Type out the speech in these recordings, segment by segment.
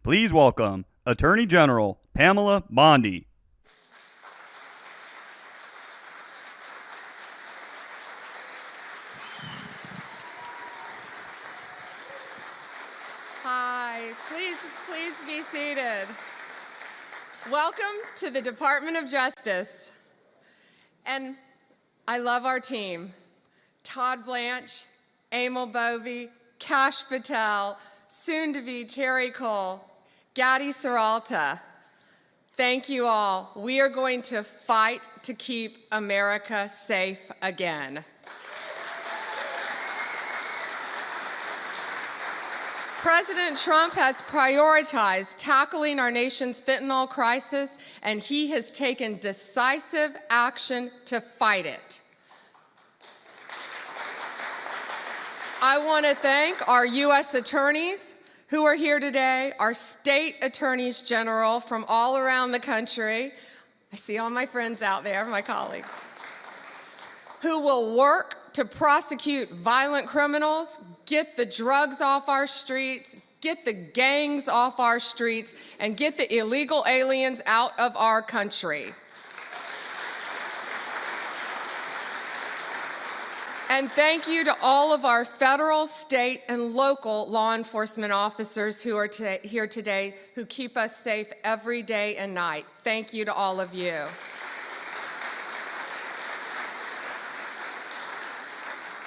Please welcome Attorney General Pamela Bondi. Hi, please be seated. Welcome to the Department of Justice. And I love our team. Todd Blanche, Emil Bovey, Kash Patel, soon to be Terry Cole, Gadi Saralta. Thank you all. We are going to fight to keep America safe again. President Trump has prioritized tackling our nation's fentanyl crisis, and he has taken decisive action to fight it. I want to thank our U.S. attorneys who are here today, our state attorneys general from all around the country. I see all my friends out there, my colleagues, who will work to prosecute violent criminals, get the drugs off our streets, get the gangs off our streets, and get the illegal aliens out of our country. And thank you to all of our federal, state, and local law enforcement officers who are here today who keep us safe every day and night. Thank you to all of you.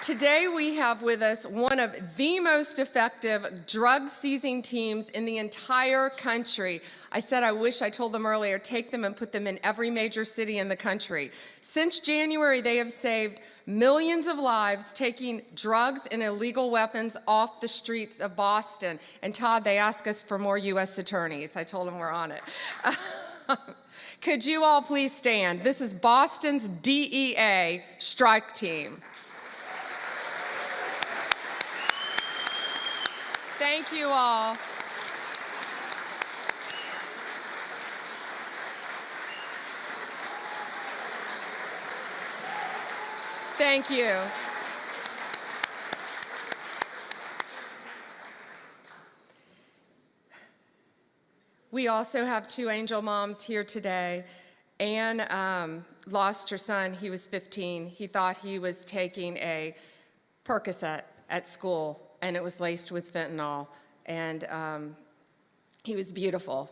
Today we have with us one of the most effective drug-seizing teams in the entire country. I said I wish I told them earlier, take them and put them in every major city in the country. Since January, they have saved millions of lives taking drugs and illegal weapons off the streets of Boston. And Todd, they asked us for more U.S. attorneys. I told them we're on it. Could you all please stand? This is Boston's DEA strike team. Thank you all. Thank you. We also have two angel moms here today. Anne lost her son. He was 15. He thought he was taking a Percocet at school, and it was laced with fentanyl. And he was beautiful.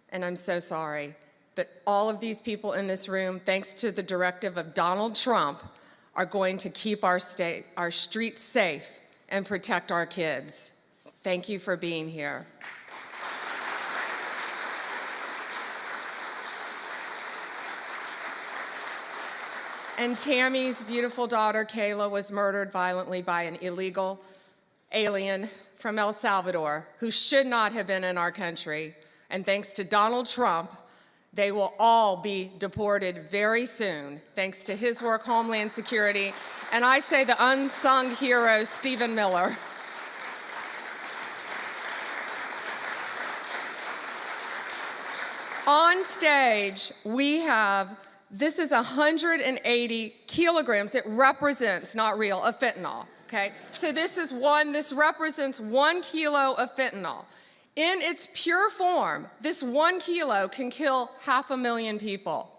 And I'm so sorry. But all of these people in this room, thanks to the directive of Donald Trump, are going to keep our streets safe and protect our kids. Thank you for being here. And Tammy's beautiful daughter, Kayla, was murdered violently by an illegal alien from El Salvador who should not have been in our country. And thanks to Donald Trump, they will all be deported very soon, thanks to his work, Homeland Security, and I say the unsung hero, Stephen Miller. On stage, we have, this is 180 kilograms. It represents, not real, of fentanyl, okay? So this represents 1 kilo of fentanyl. In its pure form, this 1 kilo can kill 500,000 people.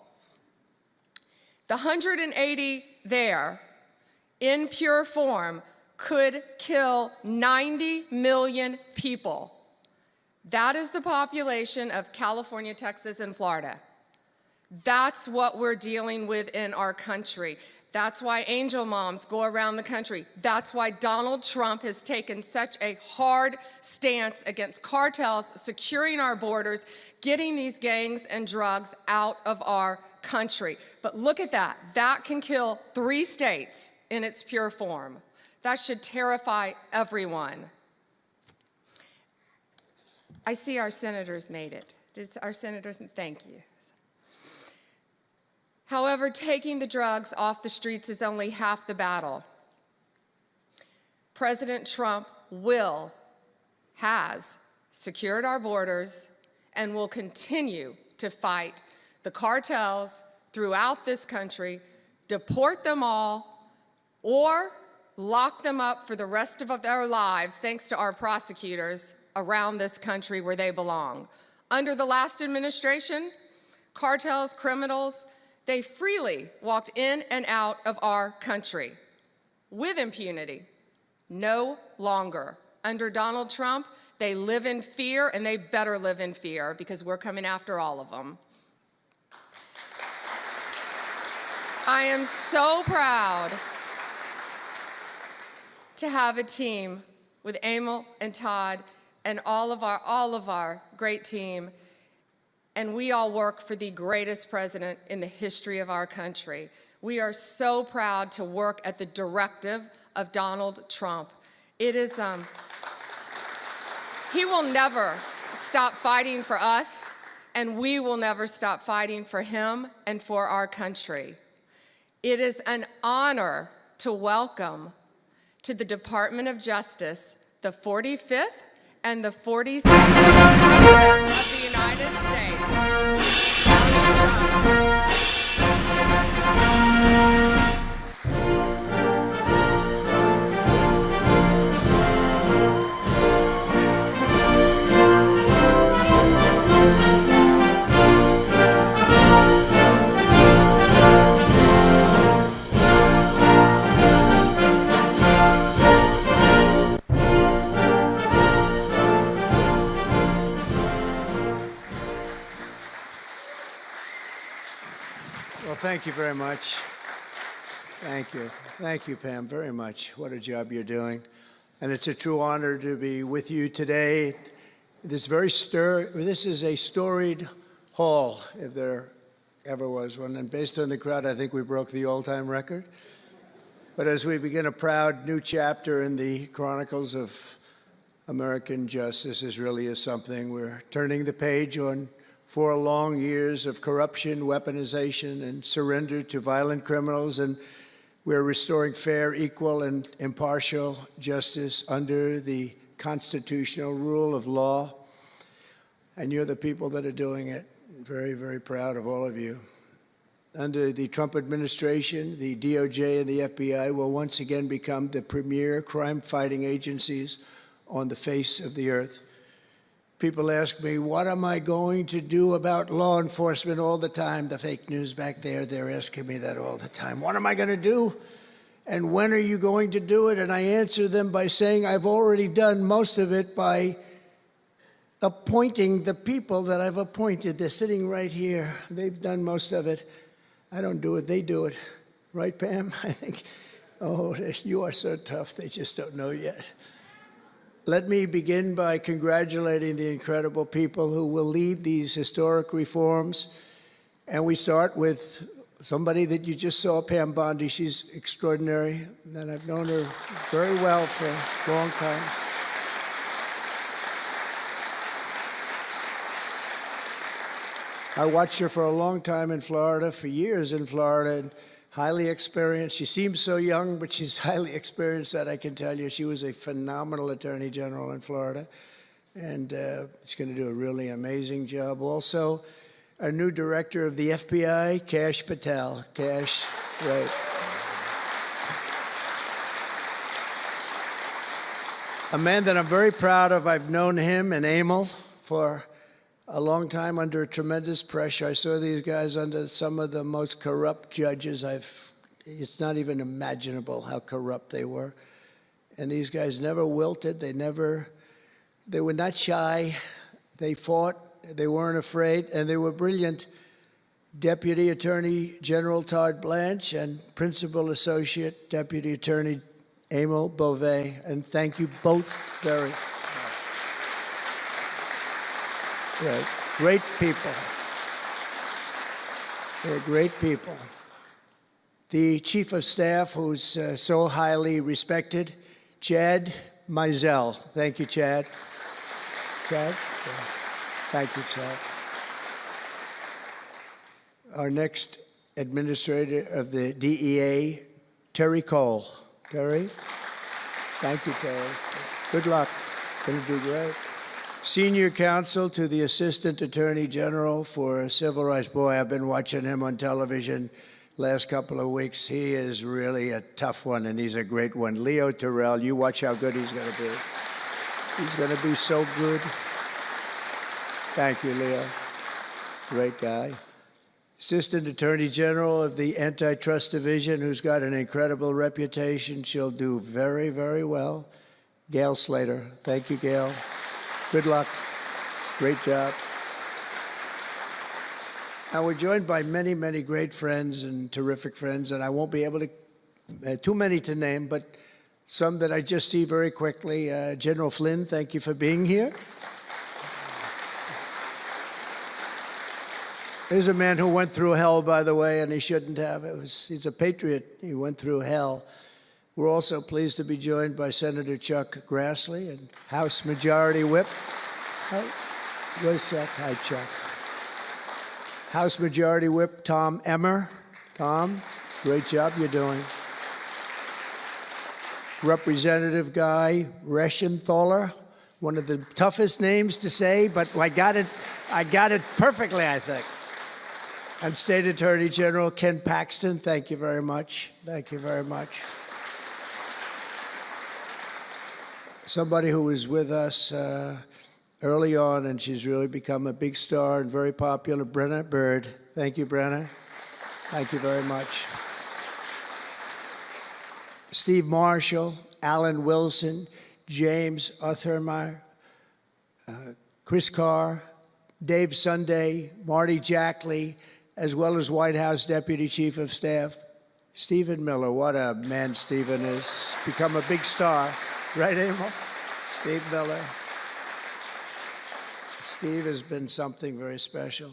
The 180 there, in pure form, could kill 90 million people. That is the population of California, Texas, and Florida. That's what we're dealing with in our country. That's why angel moms go around the country. That's why Donald Trump has taken such a hard stance against cartels, securing our borders, getting these gangs and drugs out of our country. But look at that. That can kill 3 states in its pure form. That should terrify everyone. I see our senators made it. Did our senators? Thank you. However, taking the drugs off the streets is only half the battle. President Trump has secured our borders and will continue to fight the cartels throughout this country, deport them all, or lock them up for the rest of their lives, thanks to our prosecutors, around this country where they belong. Under the last administration, cartels, criminals, they freely walked in and out of our country with impunity. No longer. Under Donald Trump, they live in fear, and they better live in fear because we're coming after all of them. I am so proud to have a team with Emil and Todd and all of our great team, and we all work for the greatest president in the history of our country. We are so proud to work at the directive of Donald Trump. It is, he will never stop fighting for us, and we will never stop fighting for him and for our country. It is an honor to welcome to the Department of Justice the 45th and the 47th President of the United States, Donald Trump. Well, thank you very much. Thank you. Thank you, Pam, very much. What a job you're doing. And it's a true honor to be with you today. This is a storied hall, if there ever was one. And based on the crowd, I think we broke the all-time record. But as we begin a proud new chapter in the chronicles of American justice, this really is something. We're turning the page on 4 long years of corruption, weaponization, and surrender to violent criminals, and we're restoring fair, equal, and impartial justice under the constitutional rule of law. And you're the people that are doing it. Very, very proud of all of you. Under the Trump administration, the DOJ and the FBI will once again become the premier crime-fighting agencies on the face of the earth. People ask me, what am I going to do about law enforcement all the time? The fake news back there, they're asking me that all the time. What am I going to do? And when are you going to do it? And I answer them by saying I've already done most of it by appointing the people that I've appointed. They're sitting right here. They've done most of it. I don't do it, they do it. Right, Pam? I think, oh, you are so tough, they just don't know yet. Let me begin by congratulating the incredible people who will lead these historic reforms. And we start with somebody that you just saw, Pam Bondi. She's extraordinary, and I've known her very well for a long time. I watched her for a long time in Florida, for years in Florida, and highly experienced. She seems so young, but she's highly experienced, that I can tell you. She was a phenomenal attorney general in Florida, and she's going to do a really amazing job. Also, our new director of the FBI, Kash Patel. Kash, right. A man that I'm very proud of. I've known him and Emil for a long time under tremendous pressure. I saw these guys under some of the most corrupt judges. It's not even imaginable how corrupt they were. And these guys never wilted. They were not shy. They fought. They weren't afraid, and they were brilliant. Deputy Attorney General Todd Blanche and Principal Associate Deputy Attorney Emil Beauvais. And thank you both very much. Right. Great people. They're great people. The Chief of Staff, who's so highly respected, Chad Mizell. Thank you, Chad. Chad? Yeah. Thank you, Chad. Our next administrator of the DEA, Terry Cole. Terry? Thank you, Terry. Good luck. Going to do great. Senior counsel to the Assistant Attorney General for Civil Rights. Boy, I've been watching him on television last couple of weeks. He is really a tough one, and he's a great one. Leo Terrell, you watch how good he's going to be. He's going to be so good. Thank you, Leo. Great guy. Assistant Attorney General of the Antitrust Division, who's got an incredible reputation. She'll do very, very well. Gail Slater. Thank you, Gail. Good luck. Great job. Now, we're joined by many, many great friends and terrific friends, and I won't be able to, too many to name, but some that I just see very quickly. General Flynn, thank you for being here. Here's a man who went through hell, by the way, and he shouldn't have. He's a patriot. He went through hell. We're also pleased to be joined by Senator Chuck Grassley and House Majority Whip. Where's Chuck? Hi, Chuck. House Majority Whip Tom Emmer. Tom, great job you're doing. Representative Guy Reschenthaler, one of the toughest names to say, but I got it perfectly, I think. And State Attorney General Ken Paxton, thank you very much. Thank you very much. Somebody who was with us early on, and she's really become a big star and very popular, Brenna Bird. Thank you, Brenna. Thank you very much. Steve Marshall, Alan Wilson, James Othermeyer, Chris Carr, Dave Sunday, Marty Jackley, as well as White House Deputy Chief of Staff, Stephen Miller. What a man Stephen is. Become a big star. Right, Emil? Steve Miller. Steve has been something very special.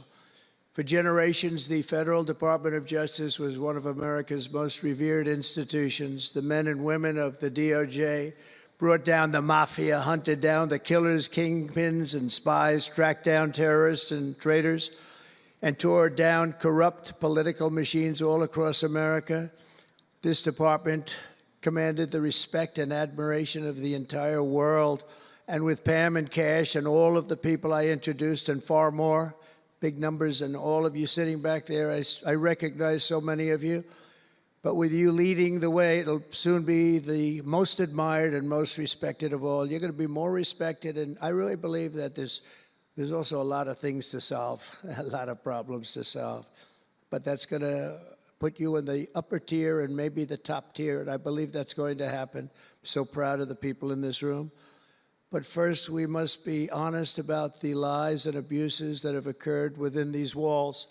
For generations, the Federal Department of Justice was one of America's most revered institutions. The men and women of the DOJ brought down the mafia, hunted down the killers, kingpins, and spies, tracked down terrorists and traitors, and tore down corrupt political machines all across America. This department commanded the respect and admiration of the entire world. And with Pam and Cash and all of the people I introduced and far more, big numbers, and all of you sitting back there, I recognize so many of you. But with you leading the way, it'll soon be the most admired and most respected of all. You're going to be more respected, and I really believe that there's also a lot of things to solve, a lot of problems to solve. But that's going to put you in the upper tier and maybe the top tier, and I believe that's going to happen. I'm so proud of the people in this room. But first, we must be honest about the lies and abuses that have occurred within these walls.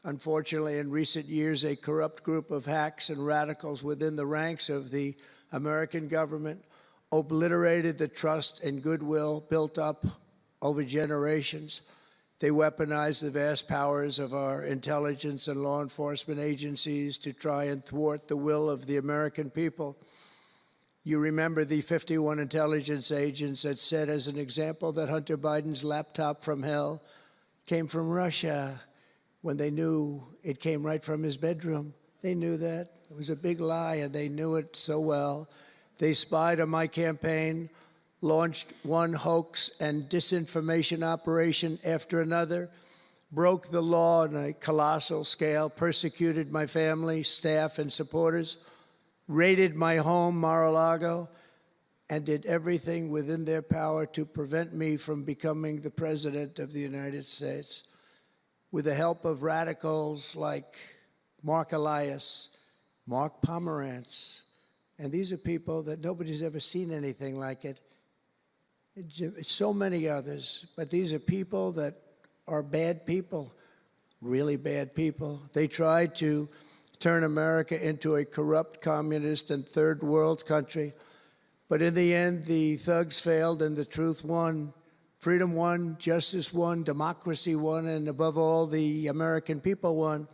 Unfortunately, in recent years, a corrupt group of hacks and radicals within the ranks of the American government obliterated the trust and goodwill built up over generations. They weaponized the vast powers of our intelligence and law enforcement agencies to try and thwart the will of the American people. You remember the 51 intelligence agents that said, as an example, that Hunter Biden's laptop from hell came from Russia when they knew it came right from his bedroom. They knew that. It was a big lie, and they knew it so well. They spied on my campaign, launched one hoax and disinformation operation after another, broke the law on a colossal scale, persecuted my family, staff, and supporters, raided my home, Mar-a-Lago, and did everything within their power to prevent me from becoming the President of the United States. With the help of radicals like Mark Elias, Mark Pomerantz, and these are people that nobody's ever seen anything like it. So many others, but these are people that are bad people, really bad people. They tried to turn America into a corrupt, communist, and third world country. But in the end, the thugs failed and the truth won. Freedom won, justice won, democracy won, and above all, the American people won.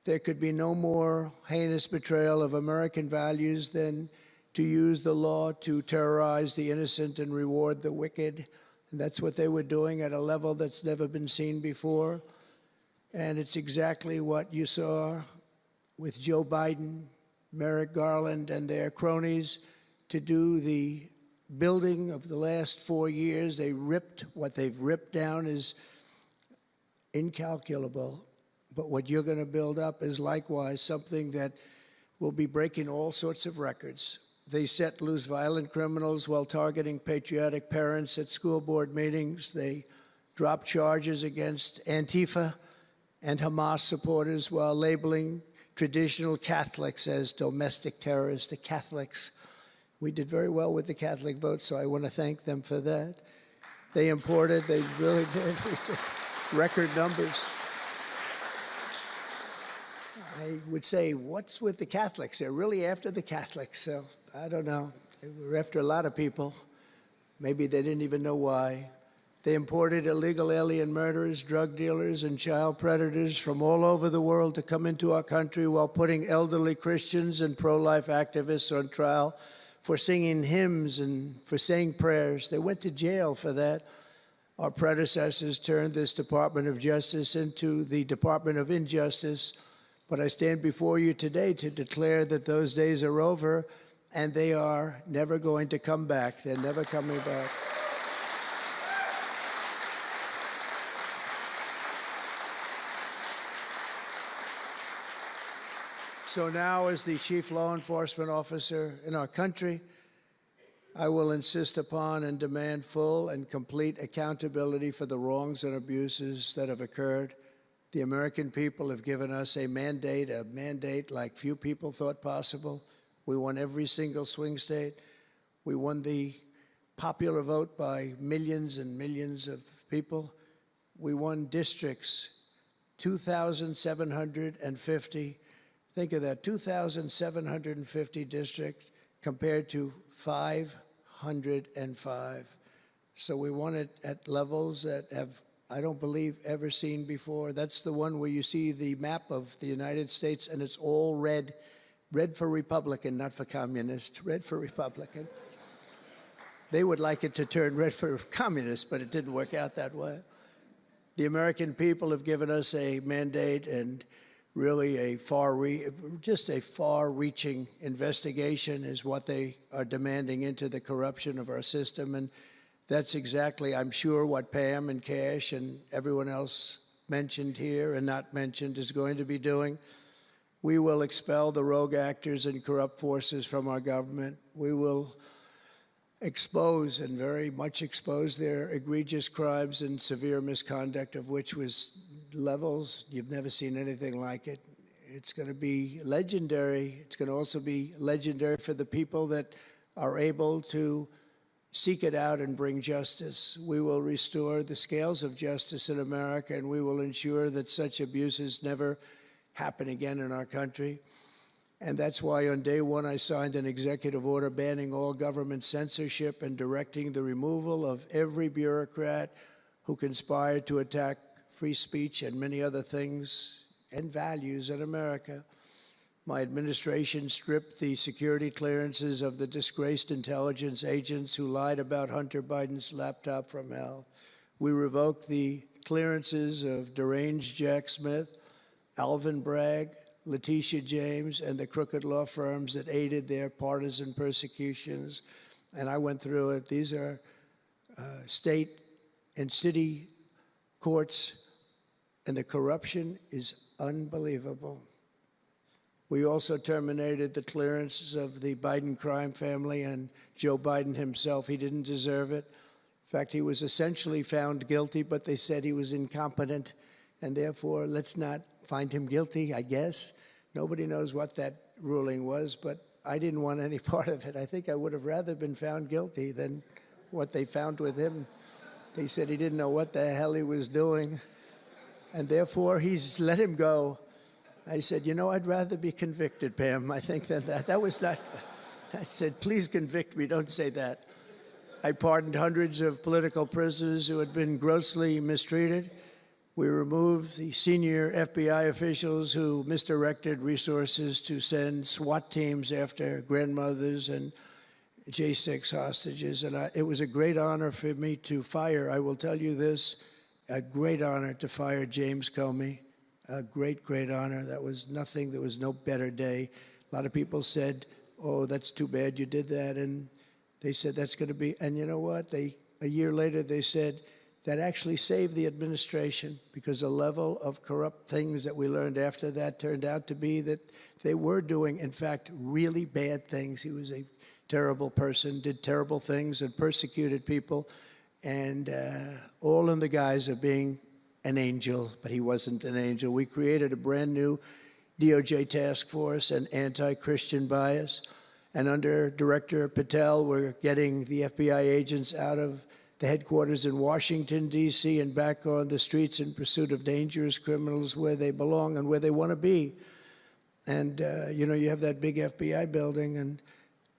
There could be no more heinous betrayal of American values than to use the law to terrorize the innocent and reward the wicked. And that's what they were doing at a level that's never been seen before. And it's exactly what you saw with Joe Biden, Merrick Garland, and their cronies to do the building of the last 4 years. What they've ripped down is incalculable. But what you're going to build up is likewise something that will be breaking all sorts of records. They set loose violent criminals while targeting patriotic parents at school board meetings. They dropped charges against Antifa and Hamas supporters while labeling traditional Catholics as domestic terrorists. The Catholics, we did very well with the Catholic vote, so I want to thank them for that. They really did. We did record numbers. I would say, what's with the Catholics? They're really after the Catholics, so I don't know. They were after a lot of people. Maybe they didn't even know why. They imported illegal alien murderers, drug dealers, and child predators from all over the world to come into our country while putting elderly Christians and pro-life activists on trial for singing hymns and for saying prayers. They went to jail for that. Our predecessors turned this Department of Justice into the Department of Injustice. But I stand before you today to declare that those days are over, and they are never going to come back. They're never coming back. So now, as the chief law enforcement officer in our country, I will insist upon and demand full and complete accountability for the wrongs and abuses that have occurred. The American people have given us a mandate like few people thought possible. We won every single swing state. We won the popular vote by millions and millions of people. We won districts, 2,750. Think of that, 2,750 districts compared to 505. So we won it at levels that have, I don't believe, ever seen before. That's the one where you see the map of the United States and it's all red. Red for Republican, not for communist. Red for Republican. They would like it to turn red for communist, but it didn't work out that way. The American people have given us a mandate and really a far-reaching investigation is what they are demanding into the corruption of our system. And that's exactly, I'm sure, what Pam and Cash and everyone else mentioned here and not mentioned is going to be doing. We will expel the rogue actors and corrupt forces from our government. We will expose and very much expose their egregious crimes and severe misconduct, of which was levels you've never seen anything like it. It's going to be legendary. It's going to also be legendary for the people that are able to seek it out and bring justice. We will restore the scales of justice in America, and we will ensure that such abuses never happen again in our country. And that's why on day one I signed an executive order banning all government censorship and directing the removal of every bureaucrat who conspired to attack free speech and many other things and values in America. My administration stripped the security clearances of the disgraced intelligence agents who lied about Hunter Biden's laptop from hell. We revoked the clearances of deranged Jack Smith, Alvin Bragg, Letitia James, and the crooked law firms that aided their partisan persecutions. And I went through it. These are state and city courts, and the corruption is unbelievable. We also terminated the clearances of the Biden crime family and Joe Biden himself. He didn't deserve it. In fact, he was essentially found guilty, but they said he was incompetent, and therefore let's not find him guilty, I guess. Nobody knows what that ruling was, but I didn't want any part of it. I think I would have rather been found guilty than what they found with him. They said he didn't know what the hell he was doing, and therefore he's let him go. I said, you know, I'd rather be convicted, Pam, I think, than that. That was not good. I said, please convict me, don't say that. I pardoned hundreds of political prisoners who had been grossly mistreated. We removed the senior FBI officials who misdirected resources to send SWAT teams after grandmothers and J6 hostages. And it was a great honor for me to fire, I will tell you this, a great honor to fire James Comey. A great, great honor. That was nothing. There was no better day. A lot of people said, oh, that's too bad you did that. And they said, that's going to be, and you know what? A year later, they said, that actually saved the administration because the level of corrupt things that we learned after that turned out to be that they were doing, in fact, really bad things. He was a terrible person, did terrible things and persecuted people, and all in the guise of being an angel, but he wasn't an angel. We created a brand new DOJ task force and anti-Christian bias, and under Director Patel, we're getting the FBI agents out of the headquarters in Washington, D.C., and back on the streets in pursuit of dangerous criminals where they belong and where they want to be. And, you have that big FBI building, and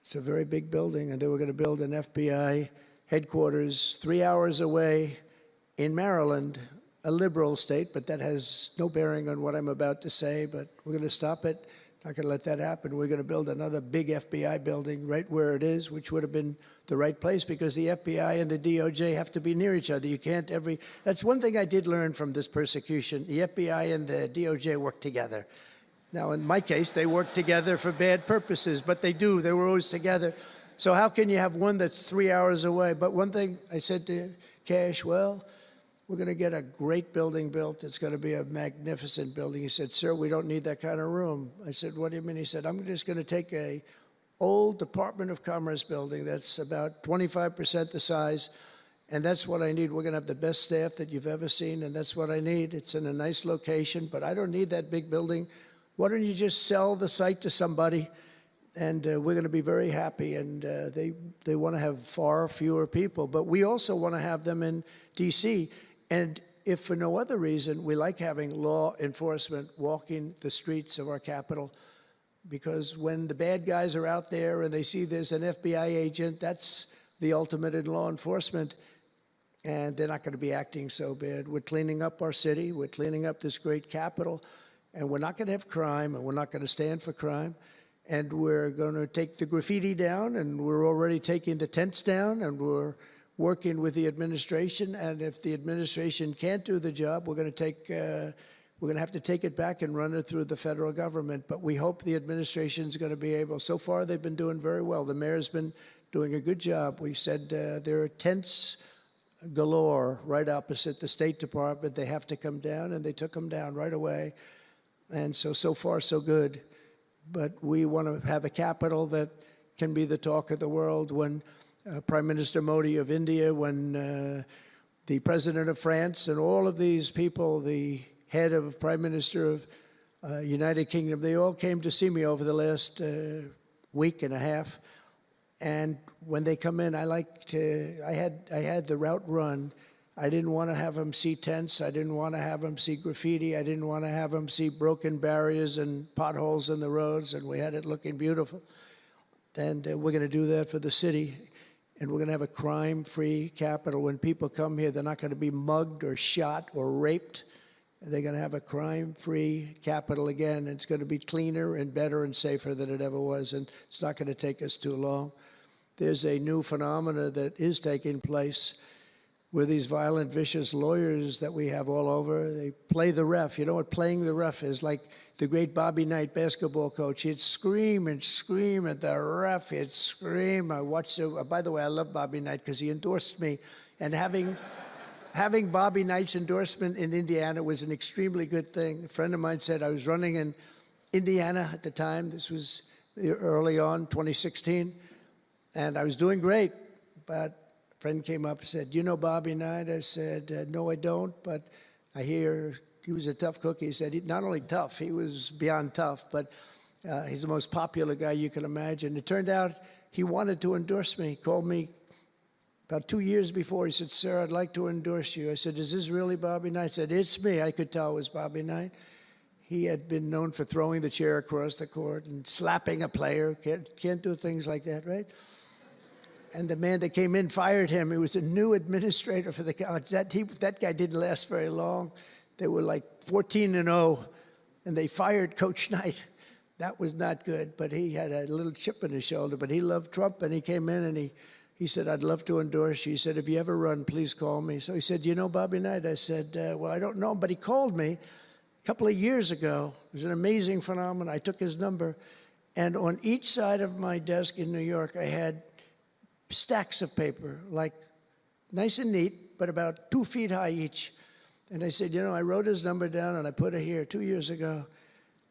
it's a very big building, and they were going to build an FBI headquarters 3 hours away in Maryland, a liberal state, but that has no bearing on what I'm about to say, but we're going to stop it. Not going to let that happen. We're going to build another big FBI building right where it is, which would have been the right place, because the FBI and the DOJ have to be near each other. You can't that's one thing I did learn from this persecution. The FBI and the DOJ work together. Now, in my case, they work together for bad purposes, but they do. They were always together. So how can you have one that's 3 hours away? But one thing I said to Cash, well, we're going to get a great building built. It's going to be a magnificent building. He said, sir, we don't need that kind of room. I said, what do you mean? He said, I'm just going to take a old Department of Commerce building that's about 25% the size, and that's what I need. We're going to have the best staff that you've ever seen, and that's what I need. It's in a nice location, but I don't need that big building. Why don't you just sell the site to somebody, and we're going to be very happy. And they want to have far fewer people, but we also want to have them in D.C., and if for no other reason, we like having law enforcement walking the streets of our capital, because when the bad guys are out there and they see there's an FBI agent, that's the ultimate in law enforcement, and they're not going to be acting so bad. We're cleaning up our city. We're cleaning up this great capital, and we're not going to have crime, and we're not going to stand for crime, and we're going to take the graffiti down, and we're already taking the tents down, and we're working with the administration, and if the administration can't do the job, we're going to have to take it back and run it through the federal government. But we hope the administration is going to be able. So far, they've been doing very well. The mayor's been doing a good job. We said there are tents galore right opposite the State Department. They have to come down, and they took them down right away. And so far, so good. But we want to have a capital that can be the talk of the world. When Prime Minister Modi of India, when the President of France, and all of these people, the head of Prime Minister of United Kingdom, they all came to see me over the last week and a half. And when they come in, I had the route run. I didn't want to have them see tents. I didn't want to have them see graffiti. I didn't want to have them see broken barriers and potholes in the roads, and we had it looking beautiful. And we're going to do that for the city. And we're going to have a crime-free capital. When people come here, they're not going to be mugged or shot or raped. They're going to have a crime-free capital again. It's going to be cleaner and better and safer than it ever was, and it's not going to take us too long. There's a new phenomena that is taking place where these violent, vicious lawyers that we have all over, they play the ref. You know what playing the ref is? Like the great Bobby Knight basketball coach. He'd scream and scream at the ref. He'd scream. I watched it. By the way, I love Bobby Knight because he endorsed me. And having Bobby Knight's endorsement in Indiana was an extremely good thing. A friend of mine said I was running in Indiana at the time. This was early on, 2016. And I was doing great. But a friend came up and said, "You know Bobby Knight?" I said, "No, I don't, but I hear he was a tough cookie." He said, not only tough, he was beyond tough, but he's the most popular guy you can imagine. It turned out he wanted to endorse me. He called me about 2 years before. He said, "Sir, I'd like to endorse you." I said, "Is this really Bobby Knight?" I said, "It's me." I could tell it was Bobby Knight. He had been known for throwing the chair across the court and slapping a player. Can't do things like that, right? And the man that came in fired him. He was a new administrator for the college. That guy didn't last very long. They were like 14-0, and they fired Coach Knight. That was not good, but he had a little chip in his shoulder. But he loved Trump, and he came in, and he said, "I'd love to endorse you." He said, "If you ever run, please call me." So he said, "You know Bobby Knight?" I said, "Well, I don't know him," but he called me a couple of years ago. It was an amazing phenomenon. I took his number, and on each side of my desk in New York, I had stacks of paper, like nice and neat, but about 2 feet high each. And I said, I wrote his number down and I put it here 2 years ago.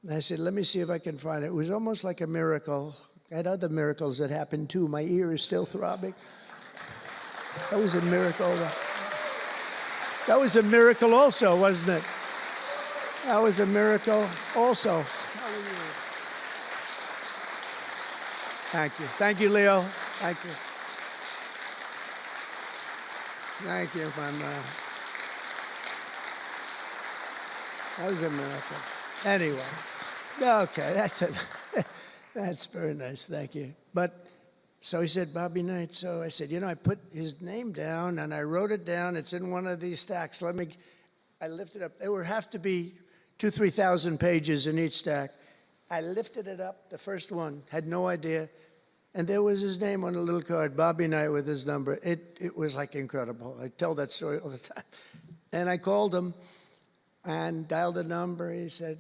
And I said, let me see if I can find it. It was almost like a miracle. I had other miracles that happened too. My ear is still throbbing. That was a miracle. That was a miracle also, wasn't it? That was a miracle also. How are you? Thank you. Thank you, Leo. Thank you. Thank you, my man. That was a miracle. Anyway, okay, that's it. That's very nice, thank you. But, so he said, Bobby Knight. So I said, I put his name down and I wrote it down. It's in one of these stacks. I lifted up. There would have to be 2,000 to 3,000 pages in each stack. I lifted it up, the first one, had no idea. And there was his name on a little card, Bobby Knight with his number. It was like incredible. I tell that story all the time. And I called him and dialed a number. He said,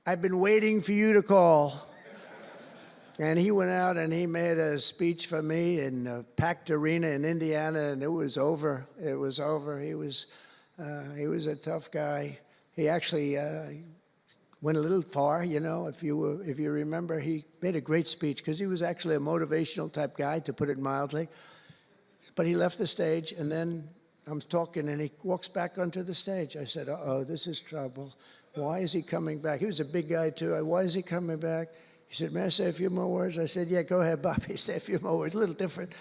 I've been waiting for you to call. And he went out and he made a speech for me in a packed arena in Indiana, and it was over. It was over. He was a tough guy. He actually went a little far, if you remember. He made a great speech because he was actually a motivational type guy, to put it mildly. But he left the stage, and then I'm talking, and he walks back onto the stage. I said, uh-oh, this is trouble. Why is he coming back? He was a big guy, too. Why is he coming back? He said, may I say a few more words? I said, yeah, go ahead, Bobby, say a few more words, a little different.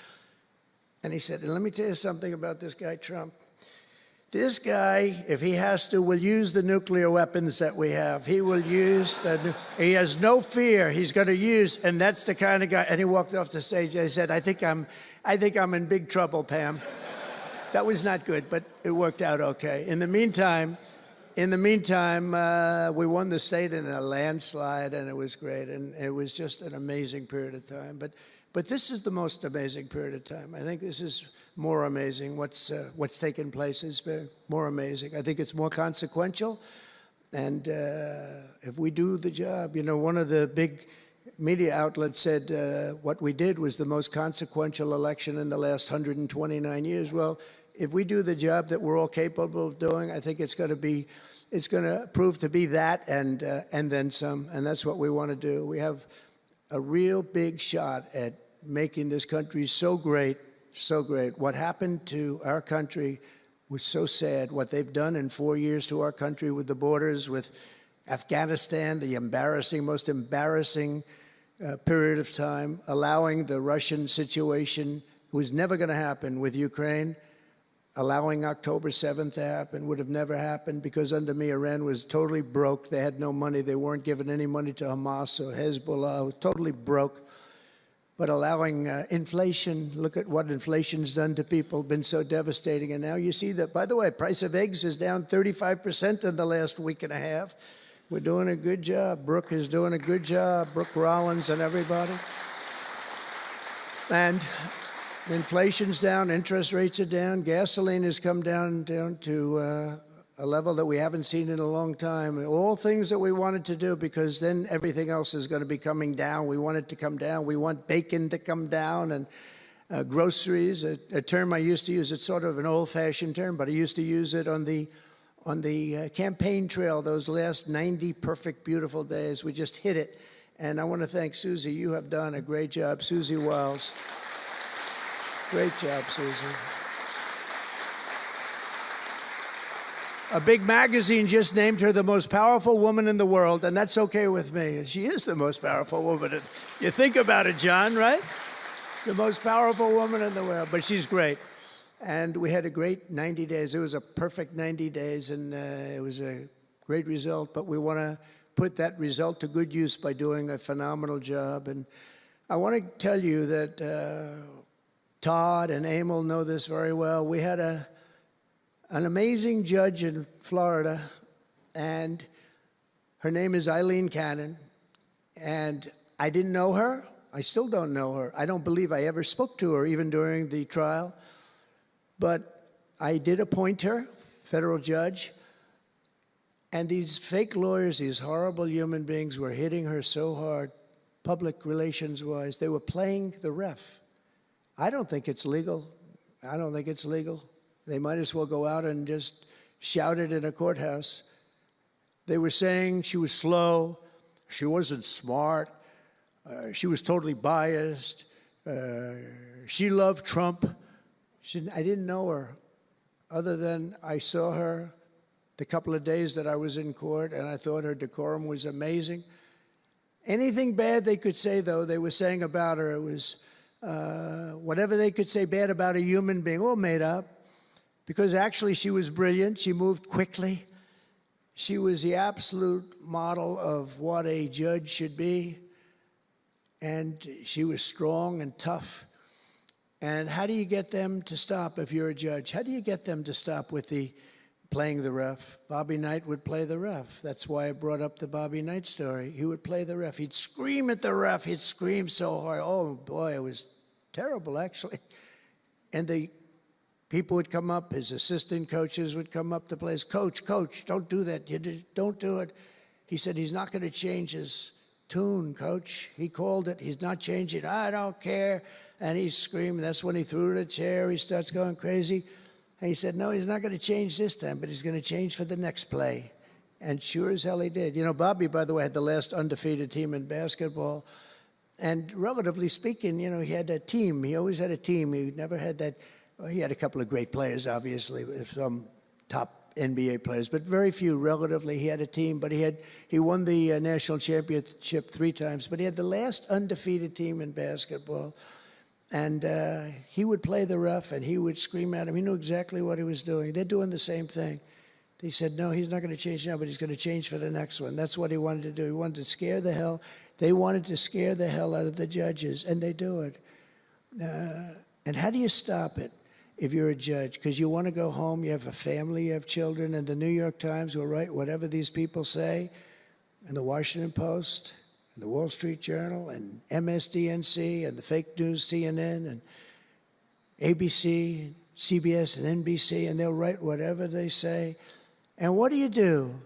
And he said, and let me tell you something about this guy, Trump. This guy, if he has to, will use the nuclear weapons that we have. He will use he has no fear. He's going to use, and that's the kind of guy. And he walked off the stage. I said, I think I'm in big trouble, Pam. That was not good, but it worked out okay. In the meantime, we won the state in a landslide, and it was great, and it was just an amazing period of time. But this is the most amazing period of time. I think this is more amazing. What's taken place is more amazing. I think it's more consequential, and if we do the job, one of the big media outlets said what we did was the most consequential election in the last 129 years. Well, if we do the job that we're all capable of doing, I think it's going to prove to be that and then some, and that's what we want to do. We have a real big shot at making this country so great, so great. What happened to our country was so sad. What they've done in 4 years to our country with the borders, with Afghanistan, the most embarrassing period of time, allowing the Russian situation, it was never going to happen with Ukraine. Allowing October 7th to happen would have never happened because under me, Iran was totally broke. They had no money. They weren't giving any money to Hamas or Hezbollah. It was totally broke. But allowing inflation, look at what inflation's done to people, been so devastating. And now you see that, by the way, price of eggs is down 35% in the last week and a half. We're doing a good job. Brooke is doing a good job. Brooke Rollins and everybody. And inflation's down, interest rates are down, gasoline has come down to a level that we haven't seen in a long time. All things that we wanted to do, because then everything else is going to be coming down. We want it to come down. We want bacon to come down, and groceries, a term I used to use. It's sort of an old-fashioned term, but I used to use it on the campaign trail, those last 90 perfect, beautiful days. We just hit it. And I want to thank Susie. You have done a great job, Susie Wiles. Great job, Susie. A big magazine just named her the most powerful woman in the world, and that's okay with me. She is the most powerful woman. You think about it, John, right? The most powerful woman in the world, but she's great. And we had a great 90 days. It was a perfect 90 days, and it was a great result, but we want to put that result to good use by doing a phenomenal job. And I want to tell you that Todd and Emil know this very well. We had an amazing judge in Florida, and her name is Eileen Cannon. And I didn't know her. I still don't know her. I don't believe I ever spoke to her, even during the trial. But I did appoint her, federal judge. And these fake lawyers, these horrible human beings, were hitting her so hard, public relations-wise. They were playing the ref. I don't think it's legal. I don't think it's legal. They might as well go out and just shout it in a courthouse. They were saying she was slow, she wasn't smart, She was totally biased. She loved Trump. I didn't know her other than I saw her the couple of days that I was in court, and I thought her decorum was amazing. Anything bad they could say, though, they were saying about her, it was whatever they could say bad about a human being, all made up, because actually she was brilliant. She moved quickly. She was the absolute model of what a judge should be, and she was strong and tough. And how do you get them to stop if you're a judge? How do you get them to stop with the playing the ref? Bobby Knight would play the ref. That's why I brought up the Bobby Knight story. He would play the ref. He'd scream at the ref. He'd scream so hard. Oh, boy, it was terrible, actually. And the people would come up, his assistant coaches would come up to players. Coach, don't do that. Don't do it. He said he's not going to change his tune, coach. He called it. He's not changing. I don't care. And he's screaming. That's when he threw the chair. He starts going crazy. And he said, no, he's not going to change this time, but he's going to change for the next play. And sure as hell he did. You know, Bobby, by the way, had the last undefeated team in basketball. And relatively speaking, you know, he had a team. He always had a team. He never had that. Well, he had a couple of great players, obviously, some top NBA players, but very few relatively. He had a team, but he won the national championship 3 times. But he had the last undefeated team in basketball. And he would play the ref, and he would scream at him. He knew exactly what he was doing. They're doing the same thing. He said, no, he's not going to change now, but he's going to change for the next one. That's what he wanted to do. He wanted to scare the hell. They wanted to scare the hell out of the judges, and they do it. And how do you stop it if you're a judge? Because you want to go home, you have a family, you have children, and the New York Times will write whatever these people say, and the Washington Post, and the Wall Street Journal, and MSDNC, and the fake news CNN, and ABC, CBS, and NBC, and they'll write whatever they say. And what do you do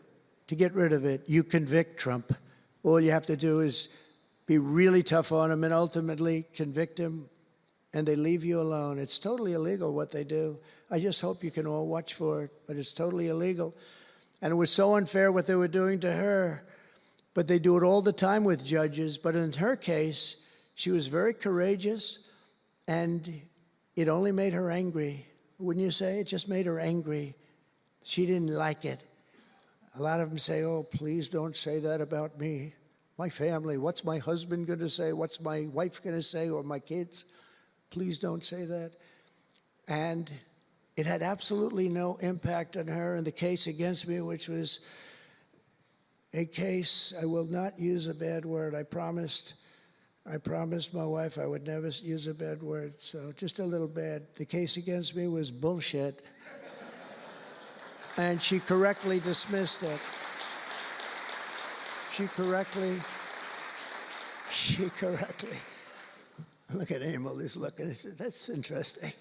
to get rid of it? You convict Trump. All you have to do is be really tough on him and ultimately convict him, and they leave you alone. It's totally illegal what they do. I just hope you can all watch for it, but it's totally illegal. And it was so unfair what they were doing to her. But they do it all the time with judges. But in her case, she was very courageous, and it only made her angry. Wouldn't you say? It just made her angry. She didn't like it. A lot of them say, oh, please don't say that about me. My family, what's my husband going to say? What's my wife going to say, or my kids? Please don't say that. And it had absolutely no impact on her in the case against me, which was a case, I will not use a bad word. I promised my wife I would never use a bad word, so just a little bad. The case against me was bullshit. And she correctly dismissed it. She correctly. Look at Emil, he's looking. He said, that's interesting.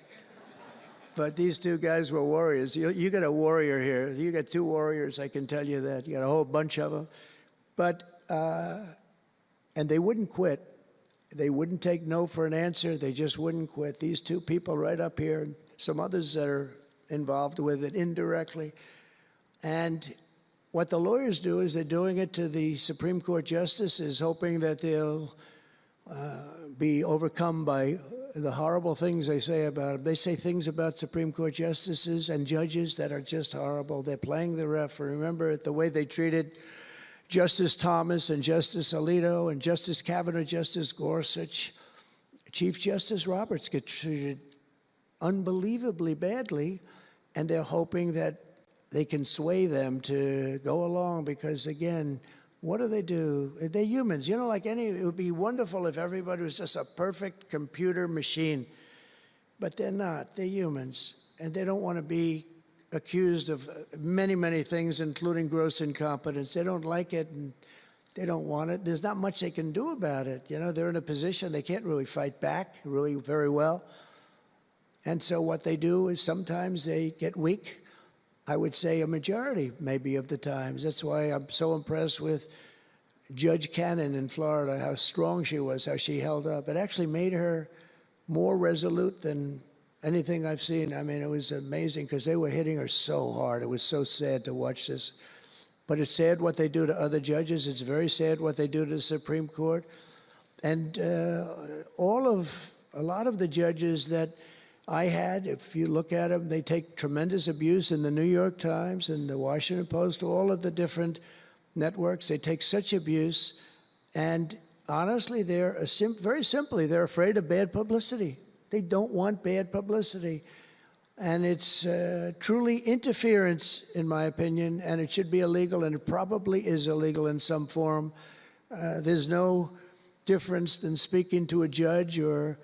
But these 2 guys were warriors. You got a warrior here. You got 2 warriors, I can tell you that. You got a whole bunch of them. But, and they wouldn't quit. They wouldn't take no for an answer. They just wouldn't quit. These 2 people right up here, and some others that are involved with it indirectly. And what the lawyers do is they're doing it to the Supreme Court justices, hoping that they'll be overcome by the horrible things they say about them. They say things about Supreme Court justices and judges that are just horrible. They're playing the ref. Remember the way they treated Justice Thomas and Justice Alito and Justice Kavanaugh, Justice Gorsuch. Chief Justice Roberts get treated unbelievably badly, and they're hoping that they can sway them to go along because, again, what do? They're humans. You know, like it would be wonderful if everybody was just a perfect computer machine. But they're not. They're humans. And they don't want to be accused of many, many things, including gross incompetence. They don't like it, and they don't want it. There's not much they can do about it. You know, they're in a position they can't really fight back really very well. And so what they do is sometimes they get weak. I would say a majority, maybe, of the times. That's why I'm so impressed with Judge Cannon in Florida, how strong she was, how she held up. It actually made her more resolute than anything I've seen. I mean, it was amazing because they were hitting her so hard. It was so sad to watch this. But it's sad what they do to other judges. It's very sad what they do to the Supreme Court. And a lot of the judges that I had, if you look at them, they take tremendous abuse in the New York Times and the Washington Post, all of the different networks. They take such abuse. And honestly, very simply, they're afraid of bad publicity. They don't want bad publicity. And it's truly interference, in my opinion, and it should be illegal, and it probably is illegal in some form. There's no difference than speaking to a judge or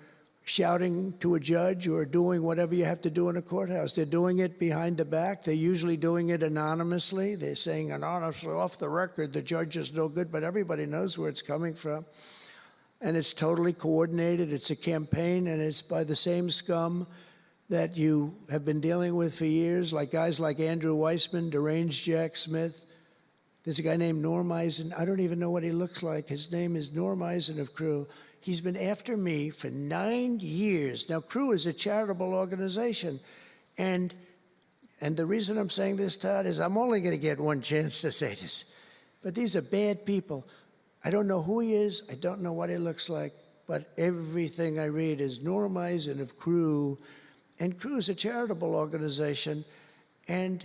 shouting to a judge or doing whatever you have to do in a courthouse. They're doing it behind the back. They're usually doing it anonymously. They're saying anonymously, off the record, the judge is no good, but everybody knows where it's coming from. And it's totally coordinated. It's a campaign, and it's by the same scum that you have been dealing with for years, like guys like Andrew Weissman, deranged Jack Smith. There's a guy named Norm Eisen. I don't even know what he looks like. His name is Norm Eisen of Crew. He's been after me for 9 years. Now, Crew is a charitable organization. And the reason I'm saying this, Todd, is I'm only going to get one chance to say this. But these are bad people. I don't know who he is. I don't know what he looks like. But everything I read is Norm Eisen of Crew. And Crew is a charitable organization. And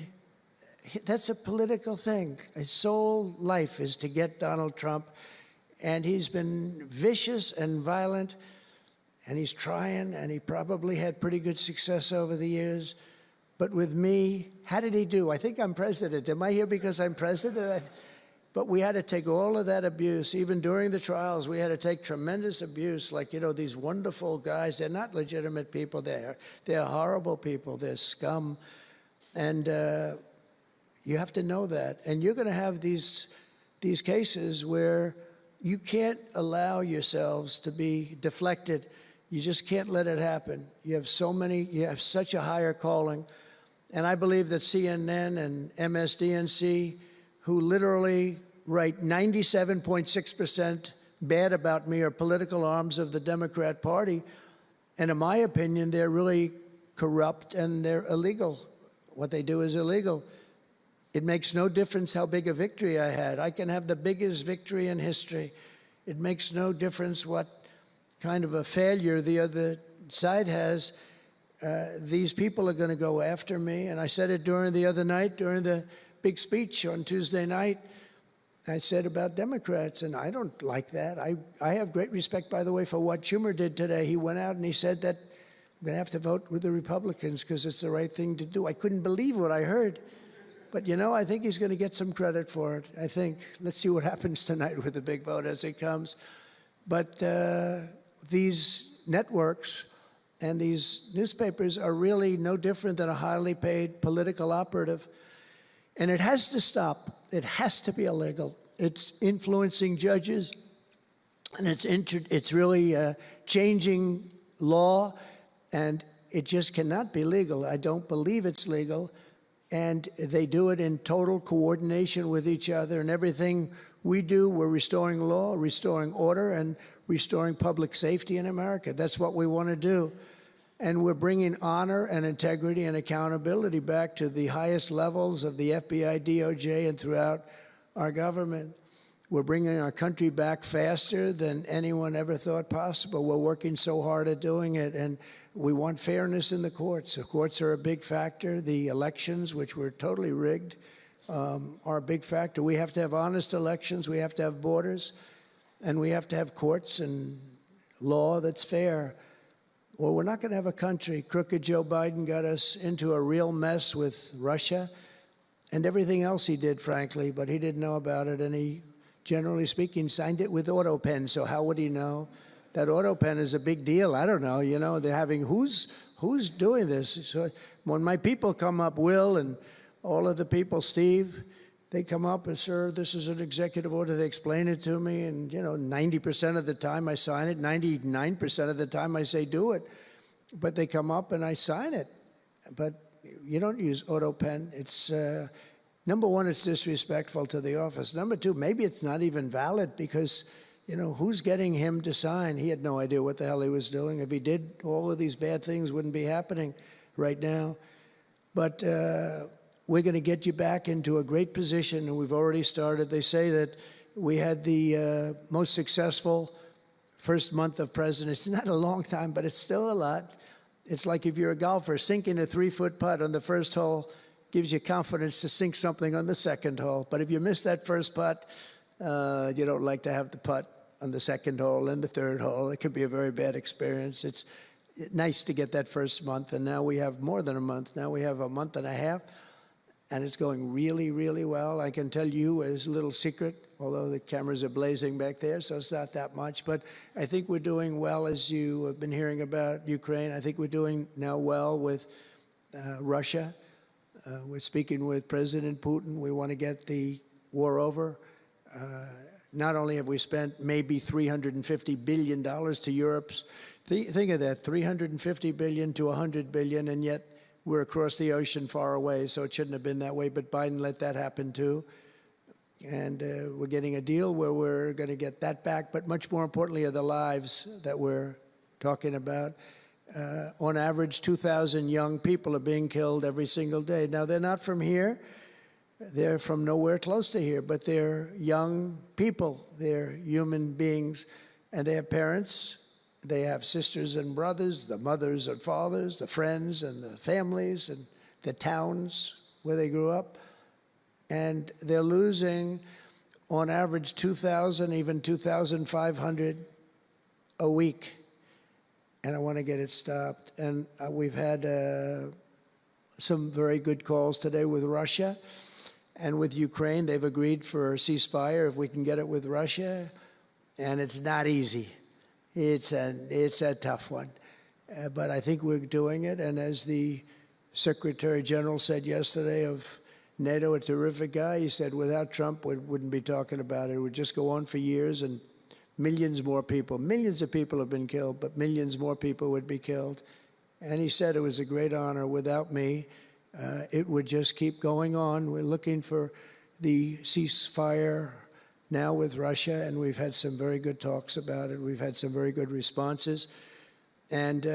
that's a political thing. His sole life is to get Donald Trump. And he's been vicious and violent, and he's trying, and he probably had pretty good success over the years. But with me, how did he do? I think I'm president. Am I here because I'm president? But we had to take all of that abuse. Even during the trials, we had to take tremendous abuse. Like, these wonderful guys, they're not legitimate people. They're horrible people. They're scum. And you have to know that. And you're going to have these cases where you can't allow yourselves to be deflected. You just can't let it happen. You have such a higher calling. And I believe that CNN and MSDNC, who literally write 97.6% bad about me, are political arms of the Democrat Party. And in my opinion, they're really corrupt and they're illegal. What they do is illegal. It makes no difference how big a victory I had. I can have the biggest victory in history. It makes no difference what kind of a failure the other side has. These people are going to go after me. And I said it during the big speech on Tuesday night. I said about Democrats, and I don't like that. I have great respect, by the way, for what Schumer did today. He went out and he said that I'm going to have to vote with the Republicans because it's the right thing to do. I couldn't believe what I heard. But, I think he's going to get some credit for it. I think. Let's see what happens tonight with the big vote as it comes. But these networks and these newspapers are really no different than a highly paid political operative. And it has to stop. It has to be illegal. It's influencing judges, and it's really changing law, and it just cannot be legal. I don't believe it's legal. And they do it in total coordination with each other. And everything we do, we're restoring law, restoring order, and restoring public safety in America. That's what we want to do. And we're bringing honor and integrity and accountability back to the highest levels of the FBI, DOJ, and throughout our government. We're bringing our country back faster than anyone ever thought possible. We're working so hard at doing it. And we want fairness in the courts. The courts are a big factor. The elections, which were totally rigged, are a big factor. We have to have honest elections. We have to have borders. And we have to have courts and law that's fair. Well, we're not going to have a country. Crooked Joe Biden got us into a real mess with Russia and everything else he did, frankly, but he didn't know about it. And he, generally speaking, signed it with AutoPen. So how would he know? That AutoPen is a big deal. I don't know. They're having who's doing this? So when my people come up, Will and all of the people, Steve, they come up and, sir, this is an executive order. They explain it to me, and 90% of the time I sign it. 99% of the time I say do it, but they come up and I sign it. But you don't use AutoPen. It's number one, it's disrespectful to the office. Number two, maybe it's not even valid because. Who's getting him to sign? He had no idea what the hell he was doing. If he did, all of these bad things wouldn't be happening right now. But we're going to get you back into a great position, and we've already started. They say that we had the most successful first month of presidency. It's not a long time, but it's still a lot. It's like if you're a golfer, sinking a 3-foot putt on the first hole gives you confidence to sink something on the second hole. But if you miss that first putt, you don't like to have the putt on the second hole and the third hole. It could be a very bad experience. It's nice to get that first month, and now we have more than a month. Now we have a month and a half, and it's going really, really well. I can tell you as a little secret, although the cameras are blazing back there, so it's not that much. But I think we're doing well, as you have been hearing about Ukraine. I think we're doing now well with Russia. We're speaking with President Putin. We want to get the war over. Not only have we spent maybe $350 billion to Europe's, think of that, $350 billion to $100 billion, and yet we're across the ocean far away, so it shouldn't have been that way, but Biden let that happen too. And we're getting a deal where we're going to get that back, but much more importantly are the lives that we're talking about. On average, 2,000 young people are being killed every single day. Now, they're not from here. They're from nowhere close to here, but they're young people. They're human beings, and they have parents. They have sisters and brothers, the mothers and fathers, the friends and the families and the towns where they grew up. And they're losing, on average, 2,000, even 2,500 a week. And I want to get it stopped. And we've had some very good calls today with Russia and with Ukraine. They've agreed for a ceasefire if we can get it with Russia. And it's not easy. It's a tough one. But I think we're doing it. And as the Secretary General said yesterday of NATO, a terrific guy, he said without Trump, we wouldn't be talking about it. It would just go on for years, and millions of people have been killed, but millions more people would be killed. And he said it was a great honor. Without me, it would just keep going on. We're looking for the ceasefire now with Russia, and we've had some very good talks about it. We've had some very good responses. And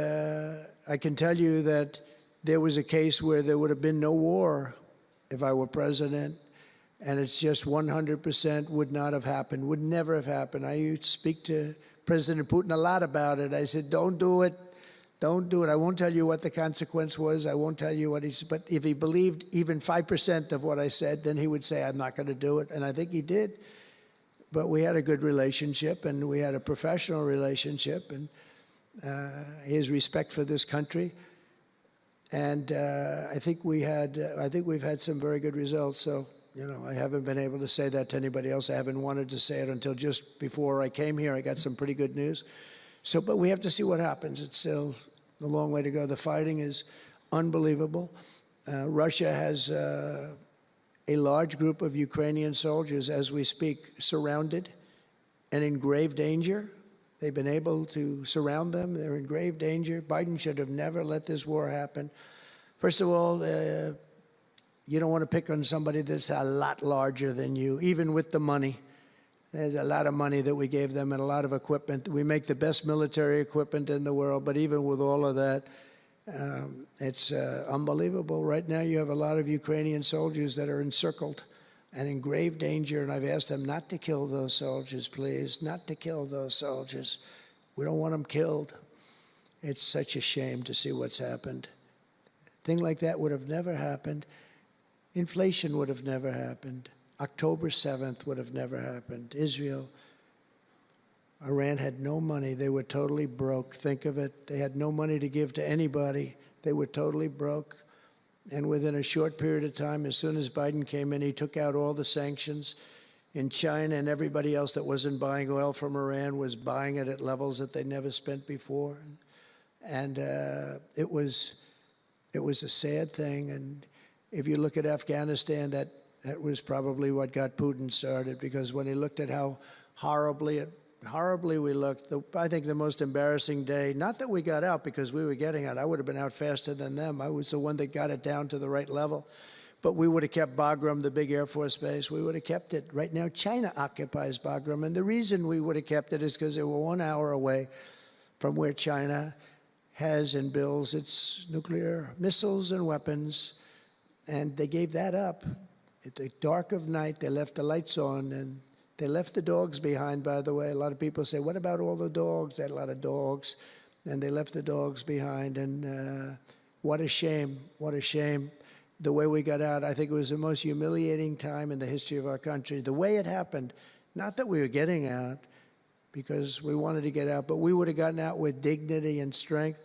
I can tell you that there was a case where there would have been no war if I were president, and it's just 100% would not have happened, would never have happened. I used to speak to President Putin a lot about it. I said, don't do it. Don't do it. I won't tell you what the consequence was. I won't tell you what he said. But if he believed even 5% of what I said, then he would say, I'm not going to do it. And I think he did. But we had a good relationship, and we had a professional relationship, and his respect for this country. And I think we've had some very good results. So, you know, I haven't been able to say that to anybody else. I haven't wanted to say it until just before I came here. I got some pretty good news. So, but we have to see what happens. It's still a long way to go. The fighting is unbelievable. Russia has a large group of Ukrainian soldiers, as we speak, surrounded and in grave danger. They've been able to surround them. They're in grave danger. Biden should have never let this war happen. First of all, you don't want to pick on somebody that's a lot larger than you, even with the money. There's a lot of money that we gave them and a lot of equipment. We make the best military equipment in the world, but even with all of that, it's unbelievable. Right now, you have a lot of Ukrainian soldiers that are encircled and in grave danger, and I've asked them not to kill those soldiers, please, not to kill those soldiers. We don't want them killed. It's such a shame to see what's happened. A thing like that would have never happened. Inflation would have never happened. October 7th would have never happened. Israel, Iran had no money. They were totally broke. Think of it. They had no money to give to anybody. They were totally broke. And within a short period of time, as soon as Biden came in, he took out all the sanctions. In China and everybody else that wasn't buying oil from Iran was buying it at levels that they never spent before. And it was a sad thing. And if you look at Afghanistan, that was probably what got Putin started, because when he looked at how horribly we looked, I think the most embarrassing day, not that we got out because we were getting out. I would have been out faster than them. I was the one that got it down to the right level. But we would have kept Bagram, the big Air Force base. We would have kept it. Right now, China occupies Bagram. And the reason we would have kept it is because they were 1 hour away from where China has and builds its nuclear missiles and weapons. And they gave that up. At the dark of night, they left the lights on, and They left the dogs behind, by the way. A lot of people say, what about all the dogs? They had a lot of dogs, and they left the dogs behind. And what a shame, what a shame. The way we got out, I think it was the most humiliating time in the history of our country. The way it happened, not that we were getting out, because we wanted to get out, but we would have gotten out with dignity and strength.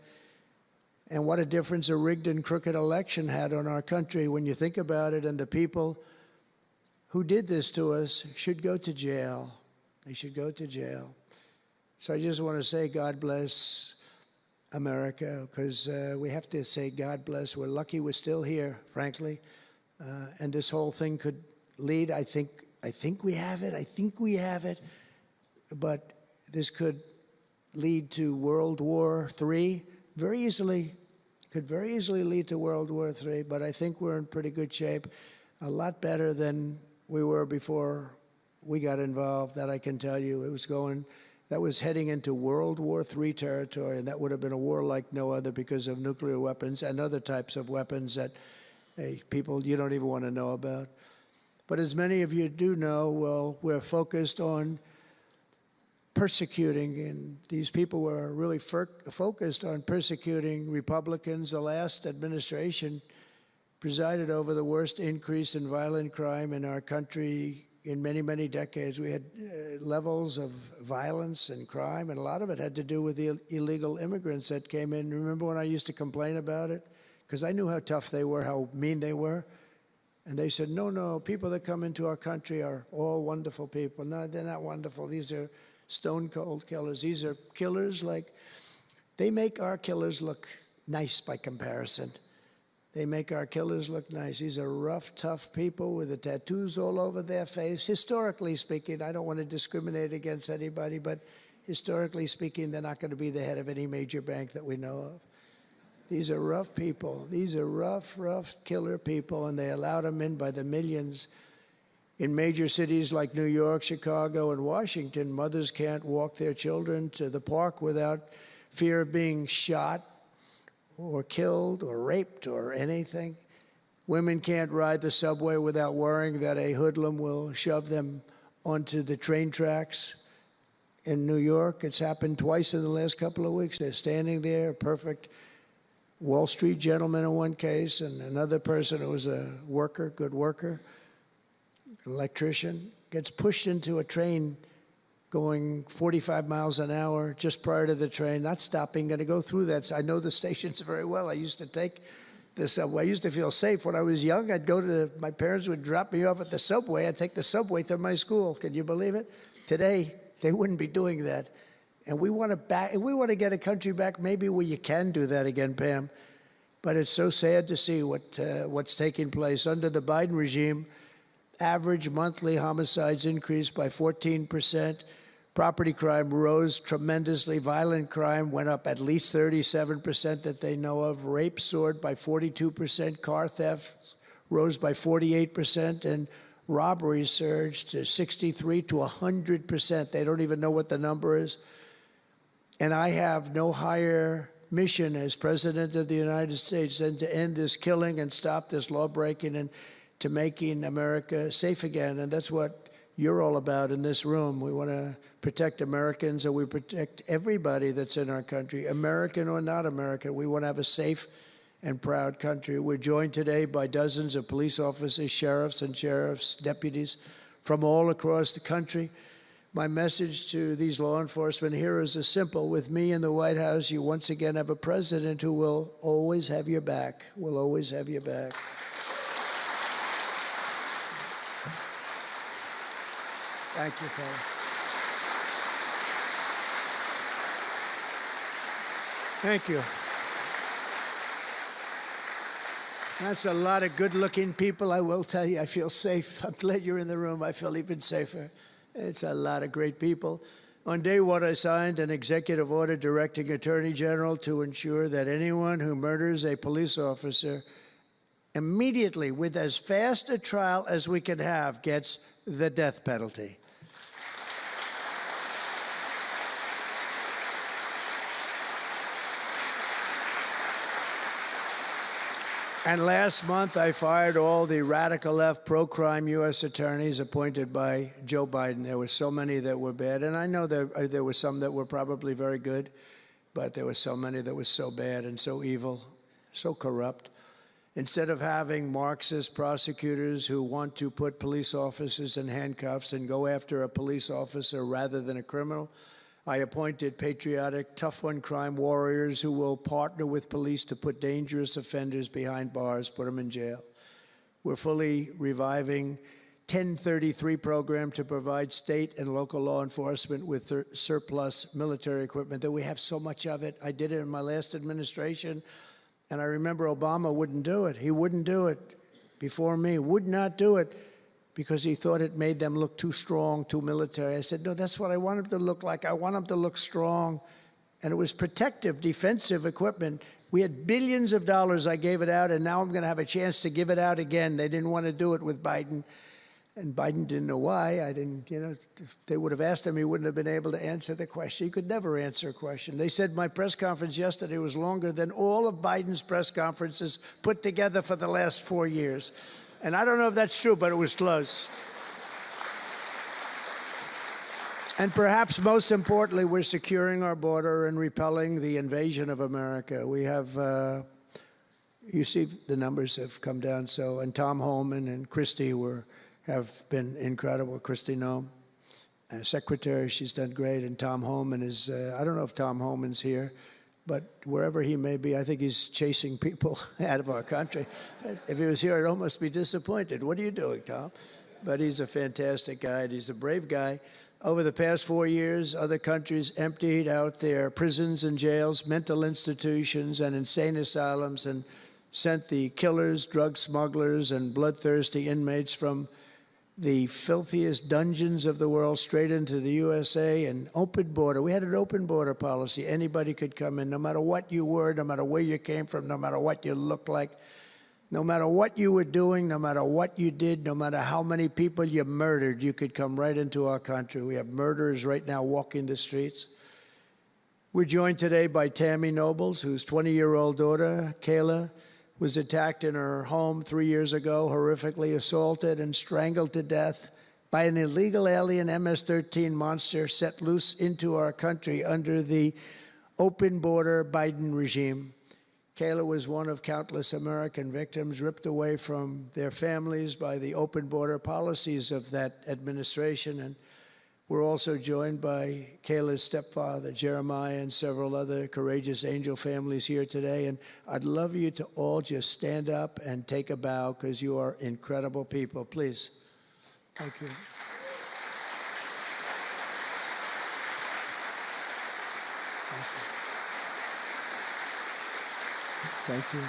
And what a difference a rigged and crooked election had on our country when you think about it. And the people who did this to us should go to jail. They should go to jail. So I just want to say God bless America, because we have to say God bless. We're lucky we're still here, frankly. And this whole thing could lead, I think we have it. But this could lead to World War III very easily. Could very easily lead to World War III, but I think we're in pretty good shape, a lot better than we were before we got involved, that I can tell you. That was heading into World War III territory, and that would have been a war like no other because of nuclear weapons and other types of weapons that people you don't even want to know about. But as many of you do know, well, we're focused on persecuting, and these people were really focused on persecuting Republicans. The last administration presided over the worst increase in violent crime in our country in many, many decades. We had levels of violence and crime, and a lot of it had to do with the illegal immigrants that came in. Remember when I used to complain about it? Because I knew how tough they were, how mean they were. And they said, no, people that come into our country are all wonderful people. No, they're not wonderful. These are stone cold killers. These are killers they make our killers look nice by comparison. They make our killers look nice. These are rough, tough people with the tattoos all over their face. Historically speaking, I don't want to discriminate against anybody, but historically speaking, they're not going to be the head of any major bank that we know of. These are rough people. These are rough killer people, and they allowed them in by the millions. In major cities like New York, Chicago, and Washington, mothers can't walk their children to the park without fear of being shot or killed or raped or anything. Women can't ride the subway without worrying that a hoodlum will shove them onto the train tracks. In New York, it's happened twice in the last couple of weeks. They're standing there, a perfect Wall Street gentleman in one case, and another person who was a worker, good worker, electrician, gets pushed into a train going 45 miles an hour just prior to the train, not stopping, going to go through that. So I know the stations very well. I used to take the subway. I used to feel safe. When I was young, my parents would drop me off at the subway. I'd take the subway to my school. Can you believe it? Today, they wouldn't be doing that. And we want to get a country back maybe where you can do that again, Pam. But it's so sad to see what's taking place. Under the Biden regime, average monthly homicides increased by 14%. Property crime rose tremendously. Violent crime went up at least 37% that they know of. Rape soared by 42%. Car theft rose by 48%. And robberies surged to 63 to 100%. They don't even know what the number is. And I have no higher mission as President of the United States than to end this killing and stop this law-breaking and to making America safe again. And that's what you're all about in this room. We want to protect Americans, and we protect everybody that's in our country, American or not American. We want to have a safe and proud country. We're joined today by dozens of police officers, sheriffs and sheriff's deputies from all across the country. My message to these law enforcement heroes is simple. With me in the White House, you once again have a president who will always have your back, will always have your back. Thank you, fellas. Thank you. That's a lot of good-looking people. I will tell you, I feel safe. I'm glad you're in the room. I feel even safer. It's a lot of great people. On day one, I signed an executive order directing Attorney General to ensure that anyone who murders a police officer immediately, with as fast a trial as we can have, gets the death penalty. And last month, I fired all the radical left pro-crime U.S. attorneys appointed by Joe Biden. There were so many that were bad, and I know there were some that were probably very good, but there were so many that were so bad and so evil, so corrupt. Instead of having Marxist prosecutors who want to put police officers in handcuffs and go after a police officer rather than a criminal, I appointed patriotic, tough-on-crime warriors who will partner with police to put dangerous offenders behind bars, put them in jail. We're fully reviving 1033 program to provide state and local law enforcement with surplus military equipment, that we have so much of it. I did it in my last administration, and I remember Obama wouldn't do it. He wouldn't do it before me, would not do it, because he thought it made them look too strong, too military. I said, no, that's what I want them to look like. I want them to look strong. And it was protective, defensive equipment. We had billions of dollars. I gave it out, and now I'm going to have a chance to give it out again. They didn't want to do it with Biden, and Biden didn't know why. I didn't, if they would have asked him, he wouldn't have been able to answer the question. He could never answer a question. They said my press conference yesterday was longer than all of Biden's press conferences put together for the last 4 years. And I don't know if that's true, but it was close. And perhaps most importantly, we're securing our border and repelling the invasion of America. We have, you see the numbers have come down. So, and Tom Homan and Christie have been incredible. Christie Noem, secretary, she's done great. And Tom Homan is, I don't know if Tom Homan's here, but wherever he may be, I think he's chasing people out of our country. If he was here, I'd almost be disappointed. What are you doing, Tom? But he's a fantastic guy, and he's a brave guy. Over the past 4 years, other countries emptied out their prisons and jails, mental institutions, and insane asylums, and sent the killers, drug smugglers, and bloodthirsty inmates from the filthiest dungeons of the world straight into the USA. And open border. We had an open border policy. Anybody could come in, no matter what you were, no matter where you came from, no matter what you looked like, no matter what you were doing, no matter what you did, no matter how many people you murdered, you could come right into our country. We have murderers right now walking the streets. We're joined today by Tammy Nobles, whose 20-year-old daughter, Kayla, was attacked in her home 3 years ago, horrifically assaulted and strangled to death by an illegal alien MS-13 monster set loose into our country under the open border Biden regime. Kayla was one of countless American victims ripped away from their families by the open border policies of that administration. And we're also joined by Kayla's stepfather, Jeremiah, and several other courageous angel families here today. And I'd love you to all just stand up and take a bow, because you are incredible people. Please. Thank you. Thank you.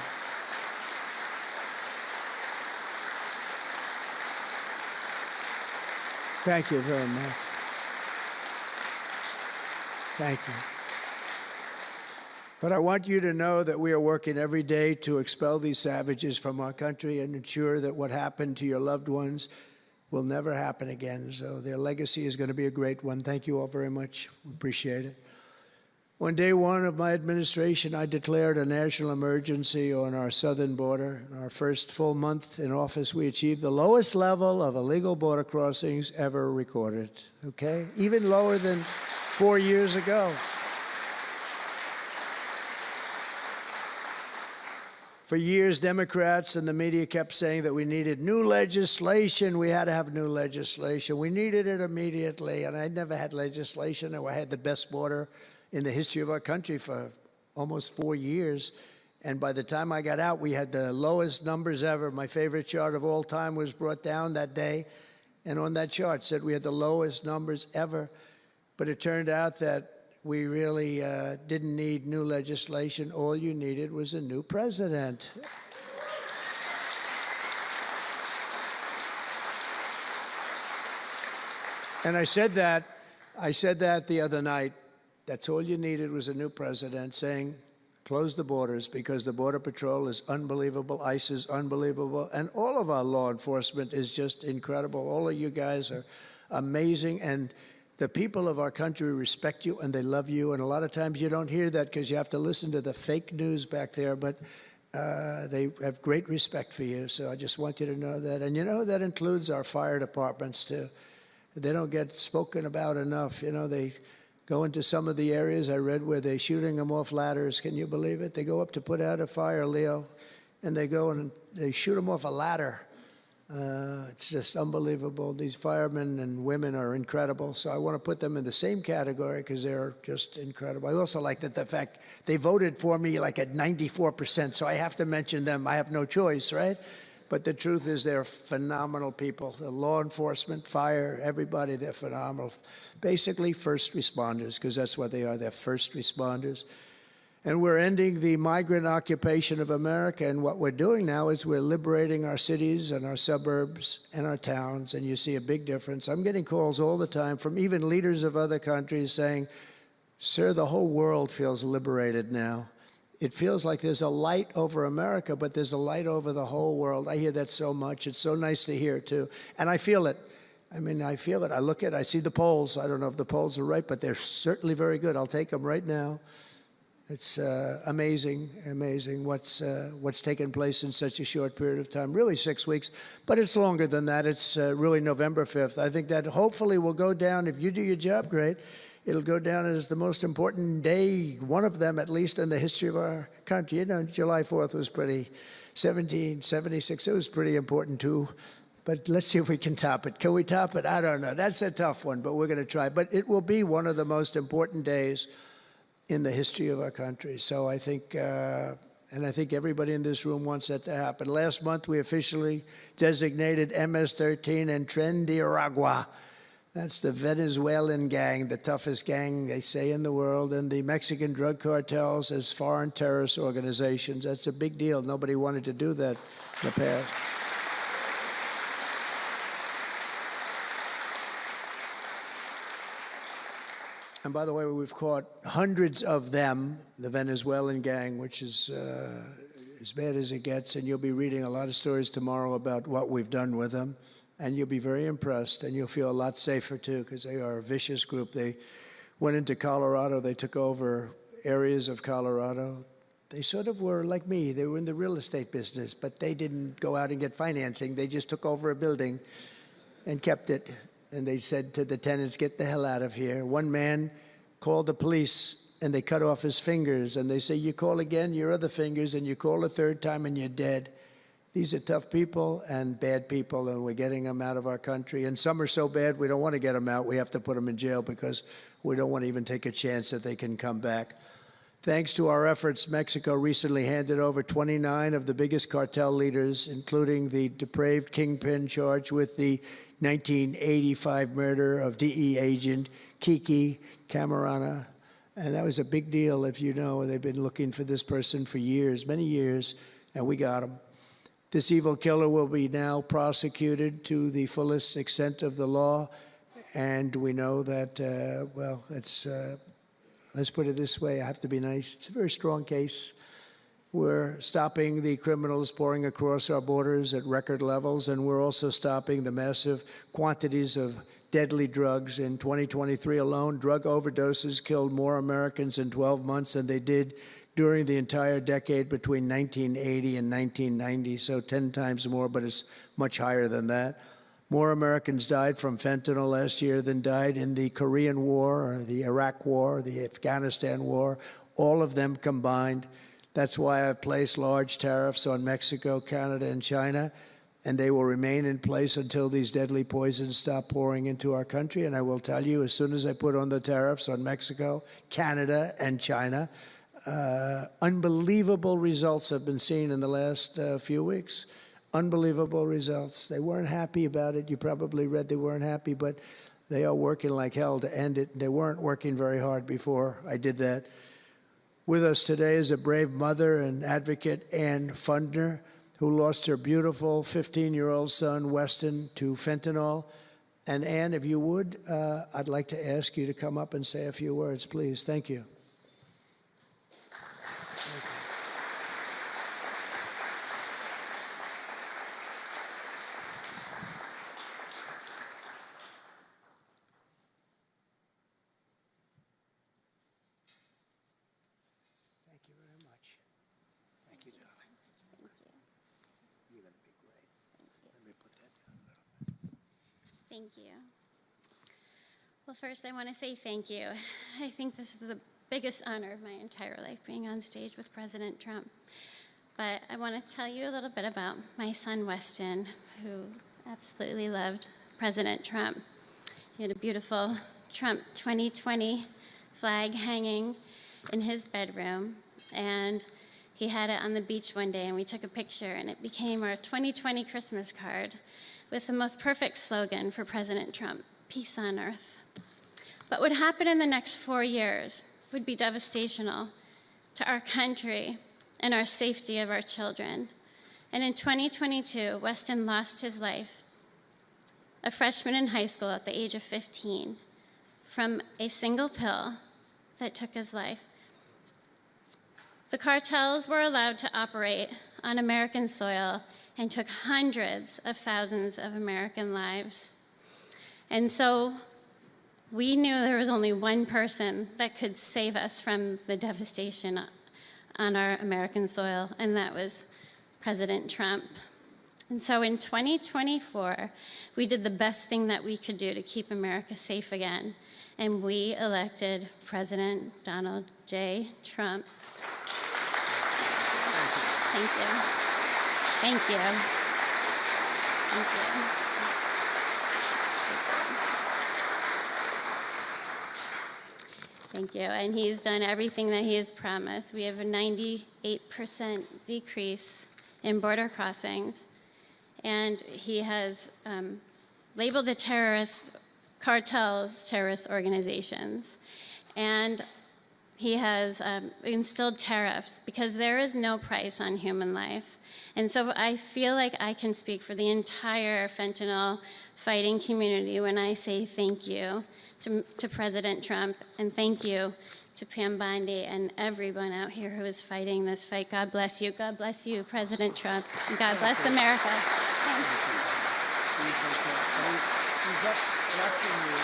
Thank you very much. Thank you. But I want you to know that we are working every day to expel these savages from our country and ensure that what happened to your loved ones will never happen again. So their legacy is going to be a great one. Thank you all very much. Appreciate it. On day one of my administration, I declared a national emergency on our southern border. In our first full month in office, we achieved the lowest level of illegal border crossings ever recorded, okay? Even lower than 4 years ago. For years, Democrats and the media kept saying that we needed new legislation. We had to have new legislation. We needed it immediately, and I never had legislation. I had the best border in the history of our country for almost 4 years. And by the time I got out, we had the lowest numbers ever. My favorite chart of all time was brought down that day. And on that chart said we had the lowest numbers ever. But it turned out that we really didn't need new legislation. All you needed was a new president. And I said that the other night. That's all you needed was a new president saying, close the borders, because the Border Patrol is unbelievable, ICE is unbelievable, and all of our law enforcement is just incredible. All of you guys are amazing, and the people of our country respect you and they love you, and a lot of times you don't hear that because you have to listen to the fake news back there, but They have great respect for you, so I just want you to know that. And you know, that includes our fire departments, too. They don't get spoken about enough. You know, they go into some of the areas I read where they're shooting them off ladders. Can you believe it? They go up to put out a fire, Leo, and they go and they shoot them off a ladder. It's just unbelievable. These firemen and women are incredible. So I want to put them in the same category because they're just incredible. I also like that the fact they voted for me like at 94%, so I have to mention them. I have no choice, right? But the truth is they're phenomenal people. The law enforcement, fire, everybody, they're phenomenal. Basically first responders, because that's what they are. They're first responders. And we're ending the migrant occupation of America. And what we're doing now is we're liberating our cities and our suburbs and our towns. And you see a big difference. I'm getting calls all the time from even leaders of other countries saying, sir, the whole world feels liberated now. It feels like there's a light over America, but there's a light over the whole world. I hear that so much. It's so nice to hear, too. And I feel it. I mean, I feel it. I look at it. I see the polls. I don't know if the polls are right, but they're certainly very good. I'll take them right now. It's amazing what's taken place in such a short period of time, really 6 weeks, but it's longer than that. It's really November 5th. I think that hopefully will go down, if you do your job great, it'll go down as the most important day, one of them at least in the history of our country. You know, July 4th was pretty, 1776, it was pretty important too. But let's see if we can top it. Can we top it? I don't know. That's a tough one, but we're going to try. But it will be one of the most important days in the history of our country. So I think, and I think everybody in this room wants that to happen. Last month, we officially designated MS-13 and Tren de Aragua. That's the Venezuelan gang, the toughest gang, they say, in the world, and the Mexican drug cartels as foreign terrorist organizations. That's a big deal. Nobody wanted to do that in the past. And by the way, we've caught hundreds of them, the Venezuelan gang, which is as bad as it gets. And you'll be reading a lot of stories tomorrow about what we've done with them. And you'll be very impressed. And you'll feel a lot safer, too, because they are a vicious group. They went into Colorado. They took over areas of Colorado. They sort of were like me. They were in the real estate business, but they didn't go out and get financing. They just took over a building and kept it. And they said to the tenants, get the hell out of here. One man called the police, and they cut off his fingers. And they say, you call again, your other fingers, and you call a third time, and you're dead. These are tough people and bad people, and we're getting them out of our country. And some are so bad, we don't want to get them out. We have to put them in jail because we don't want to even take a chance that they can come back. Thanks to our efforts, Mexico recently handed over 29 of the biggest cartel leaders, including the depraved kingpin charged with the 1985 murder of DE agent Kiki Camarena. And that was a big deal, if you know. They've been looking for this person for years, many years, and we got him. This evil killer will be now prosecuted to the fullest extent of the law. And we know that, well, it's, let's put it this way, I have to be nice. It's a very strong case. We're stopping the criminals pouring across our borders at record levels, and we're also stopping the massive quantities of deadly drugs. In 2023 alone, drug overdoses killed more Americans in 12 months than they did during the entire decade between 1980 and 1990, so 10 times more, but it's much higher than that. More Americans died from fentanyl last year than died in the Korean War, or the Iraq War, the Afghanistan War, all of them combined. That's why I've placed large tariffs on Mexico, Canada, and China, and they will remain in place until these deadly poisons stop pouring into our country. And I will tell you, as soon as I put on the tariffs on Mexico, Canada, and China, unbelievable results have been seen in the last few weeks. Unbelievable results. They weren't happy about it. You probably read they weren't happy, but they are working like hell to end it. They weren't working very hard before I did that. With us today is a brave mother and advocate, Ann Fundner, who lost her beautiful 15-year-old son, Weston, to fentanyl. And Ann, if you would, I'd like to ask you to come up and say a few words, please. Thank you. Thank you very much. Thank you, darling. Thank you. Well, first I want to say thank you. I think this is the biggest honor of my entire life, being on stage with President Trump. But I want to tell you a little bit about my son, Weston, who absolutely loved President Trump. He had a beautiful Trump 2020 flag hanging in his bedroom, and he had it on the beach one day, and we took a picture, and it became our 2020 Christmas card with the most perfect slogan for President Trump: peace on earth. What would happen in the next 4 years would be devastational to our country and our safety of our children. And in 2022, Weston lost his life, a freshman in high school at the age of 15, from a single pill that took his life. The cartels were allowed to operate on American soil and took hundreds of thousands of American lives. And so we knew there was only one person that could save us from the devastation on our American soil, and that was President Trump. And so in 2024, we did the best thing that we could do to keep America safe again, and we elected President Donald J. Trump. Thank you. Thank you. Thank you. Thank you. And he's done everything that he has promised. We have a 98% decrease in border crossings. And he has labeled the terrorist cartels terrorist organizations. And he has instilled tariffs because there is no price on human life. And so I feel like I can speak for the entire fentanyl fighting community when I say thank you to President Trump, and thank you to Pam Bondi and everyone out here who is fighting this fight. God bless you. God bless you, President Trump. And God bless America. Thank you. He's up watching you.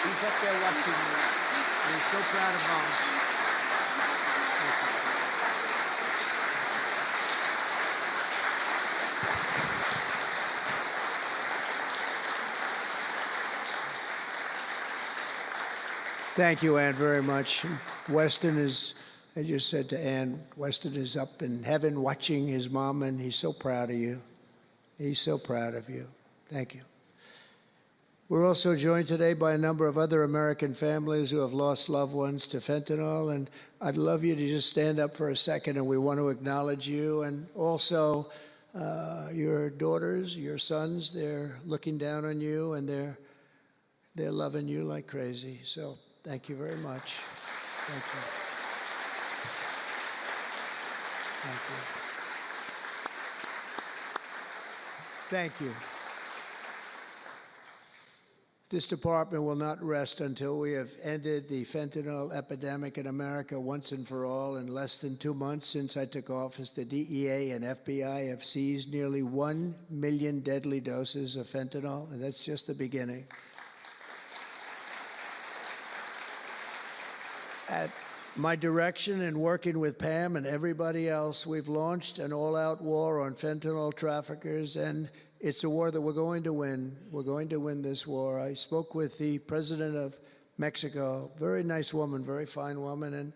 He's up there watching you. And he's so proud of Mom. Thank you, Ann, very much. Weston is, I just said to Ann, Weston is up in heaven watching his mom, and he's so proud of you. He's so proud of you. Thank you. We're also joined today by a number of other American families who have lost loved ones to fentanyl, and I'd love you to just stand up for a second, and we want to acknowledge you, and also your daughters, your sons. They're looking down on you, and they're loving you like crazy. So thank you very much. Thank you. Thank you. Thank you. This department will not rest until we have ended the fentanyl epidemic in America once and for all. In less than 2 months since I took office, the DEA and FBI have seized nearly 1 million deadly doses of fentanyl, and that's just the beginning. At my direction and working with Pam and everybody else, we've launched an all-out war on fentanyl traffickers, and it's a war that we're going to win. We're going to win this war. I spoke with the president of Mexico, very nice woman, very fine woman, and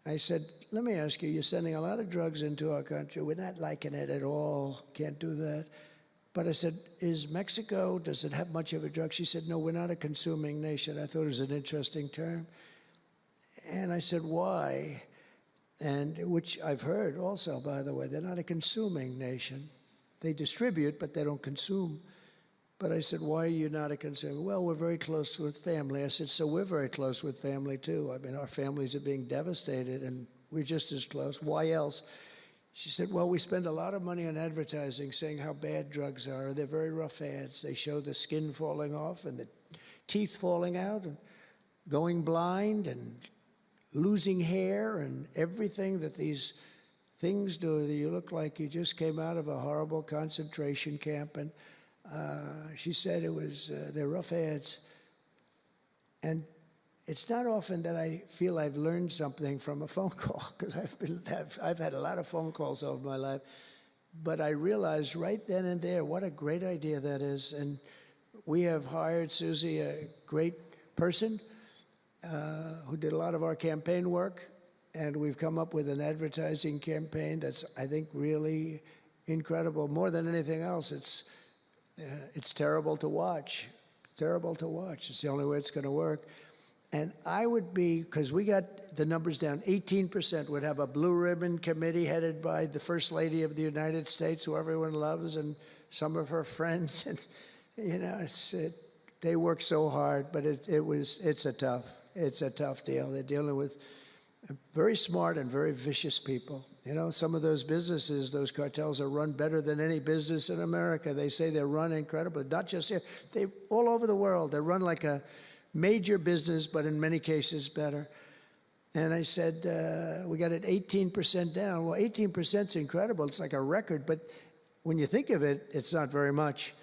I said, let me ask you, you're sending a lot of drugs into our country. We're not liking it at all. Can't do that. But I said, is Mexico, does it have much of a drug? She said, no, we're not a consuming nation. I thought it was an interesting term. And I said, why? And which I've heard also, by the way, they're not a consuming nation. They distribute, but they don't consume. But I said, why are you not a consumer? Well, we're very close with family. I said, so we're very close with family, too. I mean, our families are being devastated, and we're just as close. Why else? She said, well, we spend a lot of money on advertising saying how bad drugs are. They're very rough ads. They show the skin falling off and the teeth falling out and going blind and losing hair and everything that these things do. You look like you just came out of a horrible concentration camp. And she said it was, they're rough ads. And it's not often that I feel I've learned something from a phone call, because I've had a lot of phone calls over my life. But I realized right then and there what a great idea that is. And We have hired, Susie, a great person who did a lot of our campaign work, and we've come up with an advertising campaign that's, I think, really incredible. More than anything else, it's terrible to watch. Terrible to watch. It's the only way it's going to work. And I would be, because we got the numbers down, 18% would have a blue ribbon committee headed by the First Lady of the United States, who everyone loves, and some of her friends. And, you know, they work so hard, but it's a tough deal. They're dealing with very smart and very vicious people. You know, some of those businesses, those cartels are run better than any business in America. They say they're run incredibly, not just here, they all over the world. They're run like a major business, but in many cases better. And I said, we got it 18% down. Well, 18% is incredible. It's like a record, but when you think of it, it's not very much.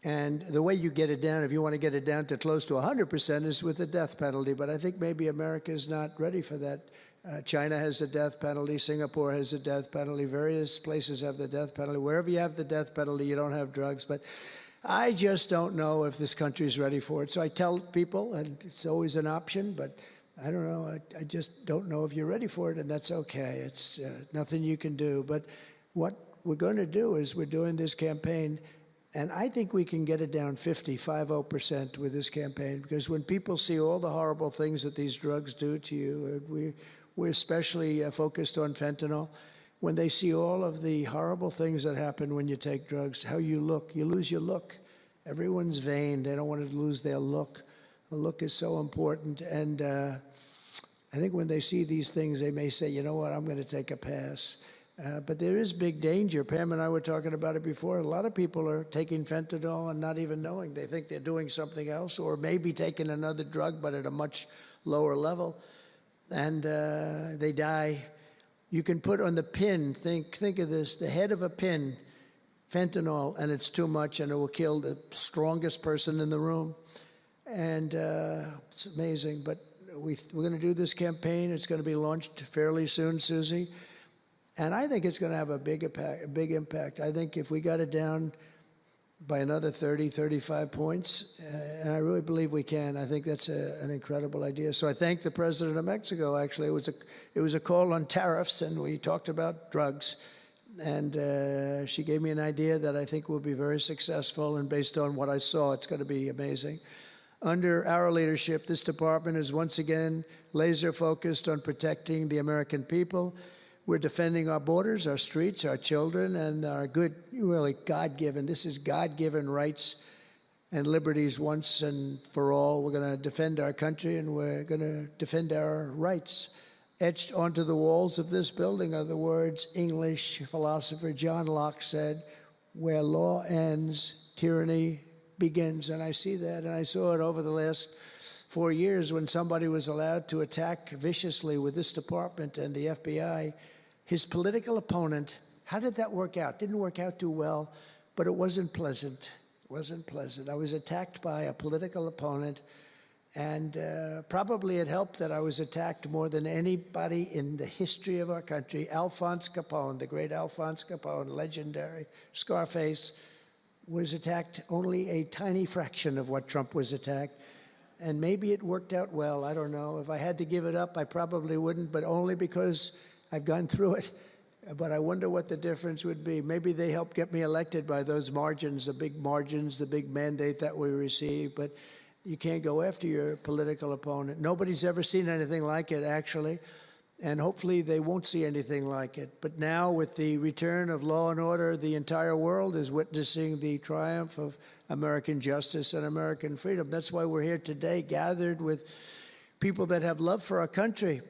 And the way you get it down, if you want to get it down to close to 100%, is with the death penalty. But I think maybe America is not ready for that. China has a death penalty. Singapore has a death penalty. Various places have the death penalty. Wherever you have the death penalty, you don't have drugs. But I just don't know if this country is ready for it. So I tell people, and it's always an option, but I don't know. I just don't know if you're ready for it, and that's okay. It's nothing you can do. But what we're going to do is we're doing this campaign, and I think we can get it down 50% with this campaign, because when people see all the horrible things that these drugs do to you, we're especially focused on fentanyl. When they see all of the horrible things that happen when you take drugs, how you look, you lose your look. Everyone's vain. They don't want to lose their look. The look is so important. And I think when they see these things, they may say, you know what, I'm going to take a pass. But there is big danger. Pam and I were talking about it before. A lot of people are taking fentanyl and not even knowing. They think they're doing something else, or maybe taking another drug, but at a much lower level. And they die. You can put on the pin, think of this, the head of a pin, fentanyl, and it's too much, and it will kill the strongest person in the room. And it's amazing. But we're going to do this campaign. It's going to be launched fairly soon, Susie. And I think it's going to have a big impact. I think if we got it down by another 30, 35 points, and I really believe we can. I think that's an incredible idea. So I thank the president of Mexico, actually. It was a call on tariffs, and we talked about drugs. And she gave me an idea that I think will be very successful, and based on what I saw, it's going to be amazing. Under our leadership, this department is once again laser focused on protecting the American people. We're defending our borders, our streets, our children, and our good, really God-given, this is God-given rights and liberties once and for all. We're going to defend our country, and we're going to defend our rights. Etched onto the walls of this building are the words English philosopher John Locke said, "Where law ends, tyranny begins." And I see that, and I saw it over the last 4 years when somebody was allowed to attack viciously with this department and the FBI his political opponent. How did that work out? Didn't work out too well, but it wasn't pleasant. It wasn't pleasant. I was attacked by a political opponent, and probably it helped that I was attacked more than anybody in the history of our country. Alphonse Capone, the great Alphonse Capone, legendary, Scarface, was attacked only a tiny fraction of what Trump was attacked. And maybe it worked out well. I don't know. If I had to give it up, I probably wouldn't, but only because I've gone through it. But I wonder what the difference would be. Maybe they helped get me elected by those margins, the big mandate that we received. But you can't go after your political opponent. Nobody's ever seen anything like it, actually. And hopefully they won't see anything like it. But now, with the return of law and order, the entire world is witnessing the triumph of American justice and American freedom. That's why we're here today, gathered with people that have love for our country.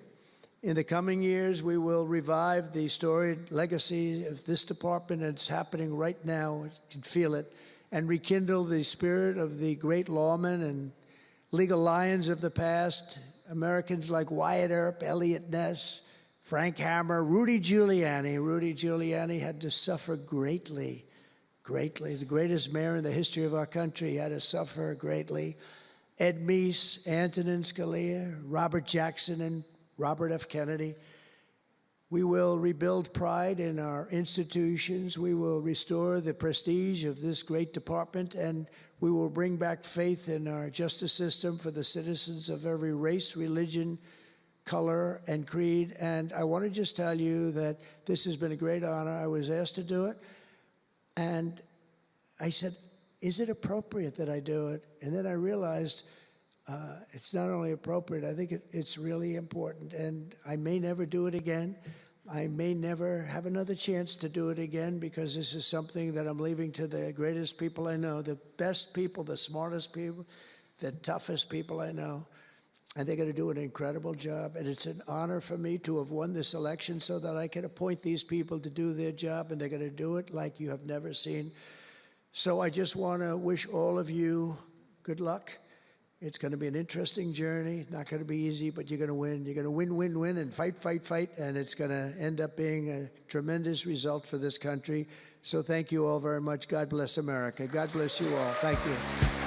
In the coming years, we will revive the storied legacy of this department, and it's happening right now. You can feel it. And rekindle the spirit of the great lawmen and legal lions of the past, Americans like Wyatt Earp, Eliot Ness, Frank Hammer, Rudy Giuliani. Rudy Giuliani had to suffer greatly, greatly. He's the greatest mayor in the history of our country. He had to suffer greatly. Ed Meese, Antonin Scalia, Robert Jackson, and Robert F. Kennedy. We will rebuild pride in our institutions. We will restore the prestige of this great department, and we will bring back faith in our justice system for the citizens of every race, religion, color, and creed. And I want to just tell you that this has been a great honor. I was asked to do it, and I said, is it appropriate that I do it? And then I realized it's not only appropriate, I think it's really important. And I may never do it again. I may never have another chance to do it again, because this is something that I'm leaving to the greatest people I know, the best people, the smartest people, the toughest people I know. And they're going to do an incredible job. And it's an honor for me to have won this election so that I can appoint these people to do their job, and they're going to do it like you have never seen. So I just want to wish all of you good luck. It's going to be an interesting journey. Not going to be easy, but you're going to win. You're going to win, win, win, and fight, fight, fight. And it's going to end up being a tremendous result for this country. So thank you all very much. God bless America. God bless you all. Thank you.